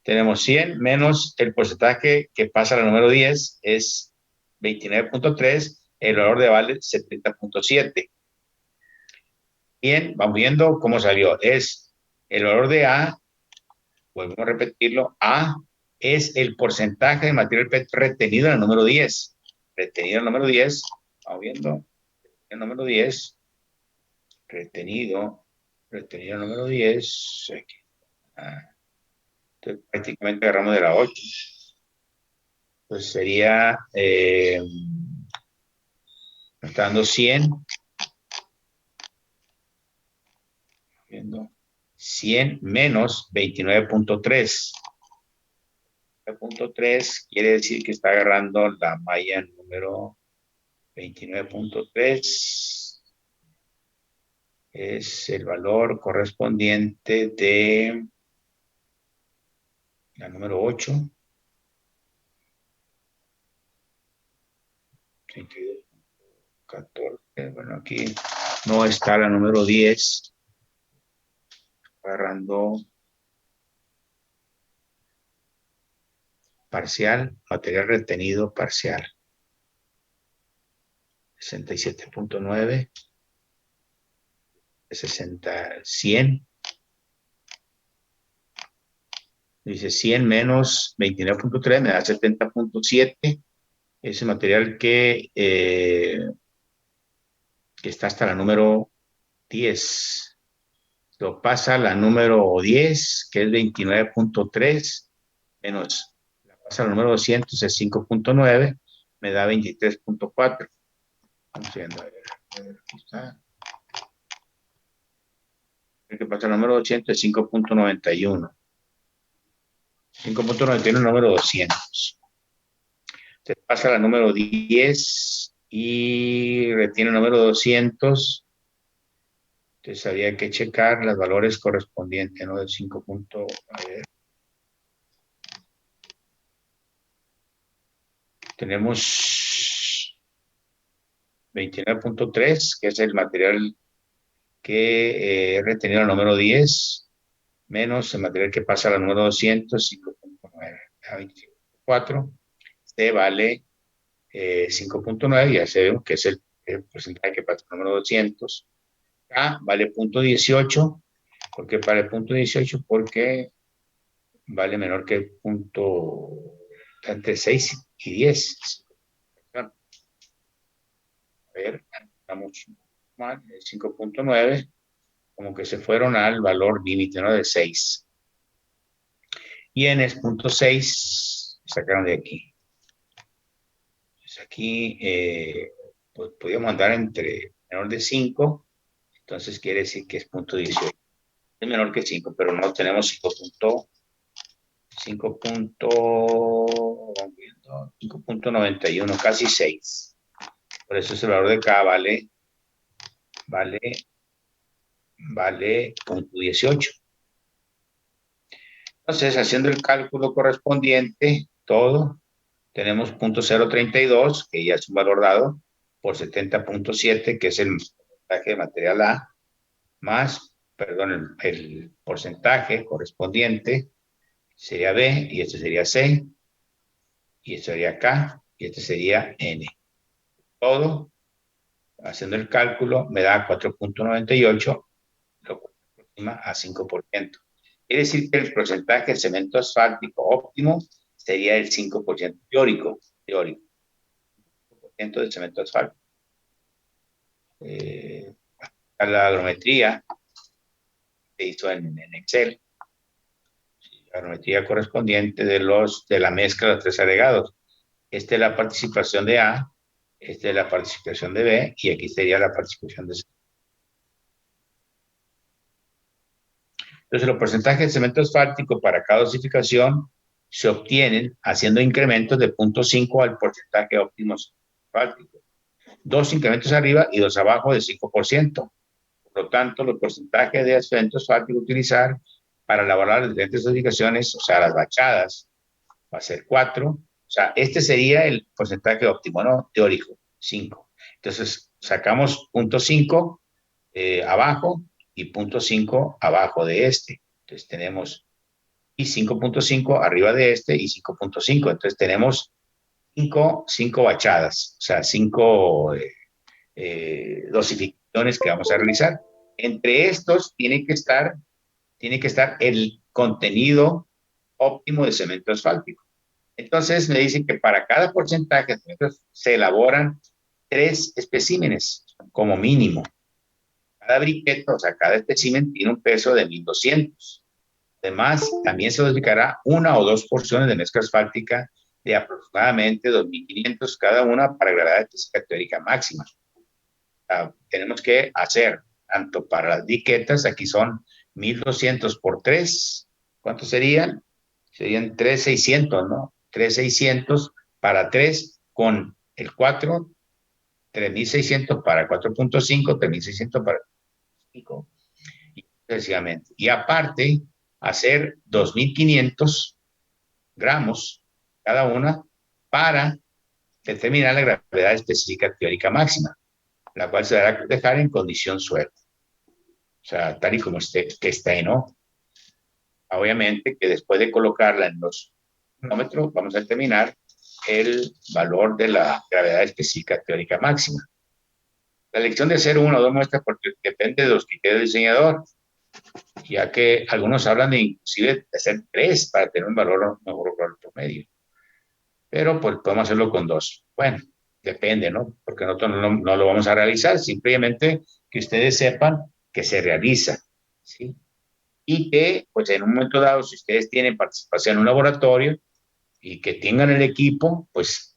tenemos 100 menos el porcentaje que pasa al número 10 es 29.3, el valor de vale 70.7. Bien, vamos viendo cómo salió. Es el valor de A, volvemos a repetirlo, A es el porcentaje de material PET retenido en el número 10. Retenido en el número 10, vamos viendo, el número 10, retenido el número 10, aquí. Entonces, prácticamente agarramos de la 8. Pues sería, está dando 100. Viendo 100 menos 29.3. 29.3 quiere decir que está agarrando la malla número 29.3. Es el valor correspondiente de la número 8. 32.14. Bueno, aquí no está la número 10. Agarrando parcial, material retenido parcial. 67.9. 100. Dice 100 menos 29.3 me da 70.7. Ese material que está hasta la número 10. Lo pasa a la número 10, que es 29.3, menos la pasa a la número 200, es 5.9, me da 23.4. Vamos viendo, a ver, aquí está. El que pasa al número 200 es 5.91. 5.91 número 200. Se pasa a la número 10 y retiene el número 200. Entonces habría que checar los valores correspondientes, ¿no? Del 5. A ver. Tenemos 29.3, que es el material que retenido al número 10, menos el material que pasa a la número 200, 5.9, a 25.4. C vale 5.9, ya sabemos que es el porcentaje que pasa al número 200. A vale 0.18. ¿Por qué vale 0.18? Porque vale menor que el punto entre 6 y 10. A ver, estamos mal, el 5.9, como que se fueron al valor límite, ¿no? De 6. Y en el punto 6 sacaron de aquí. Pues aquí, pues podíamos andar entre menor de 5, entonces quiere decir que es 0.18. Es menor que 5, pero no tenemos 5.91, casi 6. Por eso es el valor de K vale 0.18. Entonces, haciendo el cálculo correspondiente, todo, tenemos 0.032, que ya es un valor dado, por 70.7, que es el porcentaje de material A, más, perdón, el porcentaje correspondiente sería B, y este sería C, y este sería K, y este sería N. Todo, haciendo el cálculo, me da 4.98, lo cual aproxima a 5%. Quiere decir que el porcentaje de cemento asfáltico óptimo sería el 5% teórico. 5% de cemento asfáltico. La agrometría se hizo en Excel. La agrometría correspondiente de la mezcla de los 3 agregados. Esta es la participación de A, esta es la participación de B, y aquí sería la participación de C. Entonces, los porcentajes de cemento asfáltico para cada dosificación se obtienen haciendo incrementos de 0.5 al porcentaje óptimo asfáltico. 2 incrementos arriba y 2 abajo de 5%. Por lo tanto, los porcentajes de cemento asfáltico a utilizar para elaborar las diferentes dosificaciones, o sea, las bachadas, va a ser 4. O sea, este sería el porcentaje óptimo, ¿no? Teórico, 5. Entonces, sacamos 0.5 abajo y 0.5 abajo de este. Entonces, tenemos y 5.5 arriba de este y 5.5. Entonces, tenemos 5 bachadas, o sea, 5 dosificaciones que vamos a realizar. Entre estos tiene que estar el contenido óptimo de cemento asfáltico. Entonces me dicen que para cada porcentaje de cemento se elaboran 3 especímenes como mínimo. Cada briqueta, o sea, cada espécimen tiene un peso de 1200. Además, también se dosificará 1 o 2 porciones de mezcla asfáltica de aproximadamente 2500 cada una para gravedad específica teórica máxima. Tenemos que hacer tanto para las diquetas, aquí son 1200 por 3, ¿cuánto serían? Serían 3,600, ¿no? 3,600 para 3 con el 4, 3,600 para 4,5, 3,600 para 5, y sucesivamente. Y aparte, hacer 2,500 gramos cada una para determinar la gravedad específica teórica máxima, la cual se dará a dejar en condición suelo. O sea, tal y como que esté, ¿no? Obviamente que después de colocarla en los termómetros, vamos a determinar el valor de la gravedad específica teórica máxima. La elección de hacer una o dos muestras porque depende de los criterios del diseñador, ya que algunos hablan de inclusive de hacer 3 para tener un valor promedio. Pero pues podemos hacerlo con 2. Bueno, depende, ¿no? Porque nosotros no lo vamos a realizar, simplemente que ustedes sepan que se realiza, ¿sí? Y que, pues en un momento dado, si ustedes tienen participación en un laboratorio y que tengan el equipo, pues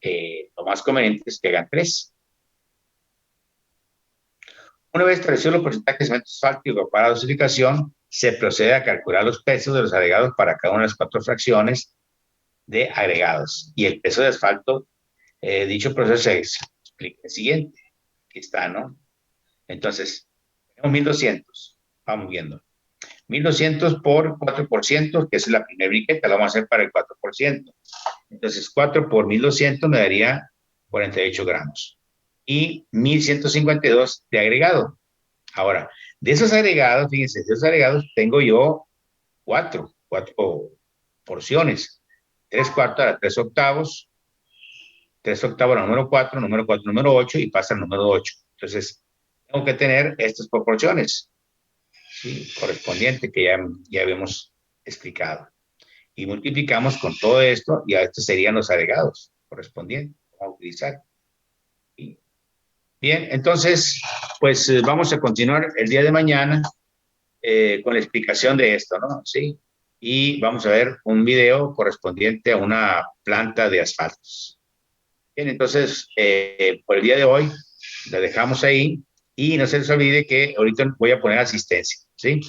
lo más conveniente es que hagan 3. Una vez establecidos los porcentajes de cemento asfáltico para la dosificación, se procede a calcular los pesos de los agregados para cada una de las 4 fracciones de agregados. Y el peso de asfalto, dicho proceso se explica el siguiente. Aquí está, ¿no? Entonces, tenemos 1,200. Vamos viendo. 1,200 por 4%, que es la primera briqueta, la vamos a hacer para el 4%. Entonces, 4 por 1,200 me daría 48 gramos. Y 1,152 de agregado. Ahora, de esos agregados, fíjense, de esos agregados tengo yo 4 porciones. 3/4 a 3/8, 3/8 a la número 4, número 4, número 8 y pasa al número 8. Entonces, tengo que tener estas proporciones, ¿sí? Correspondiente que ya habíamos explicado. Y multiplicamos con todo esto y a estos serían los agregados correspondientes. Vamos a utilizar. Bien, entonces, pues vamos a continuar el día de mañana con la explicación de esto, ¿no? Sí. Y vamos a ver un video correspondiente a una planta de asfaltos. Bien, entonces, por el día de hoy, la dejamos ahí y no se les olvide que ahorita voy a poner asistencia, ¿sí?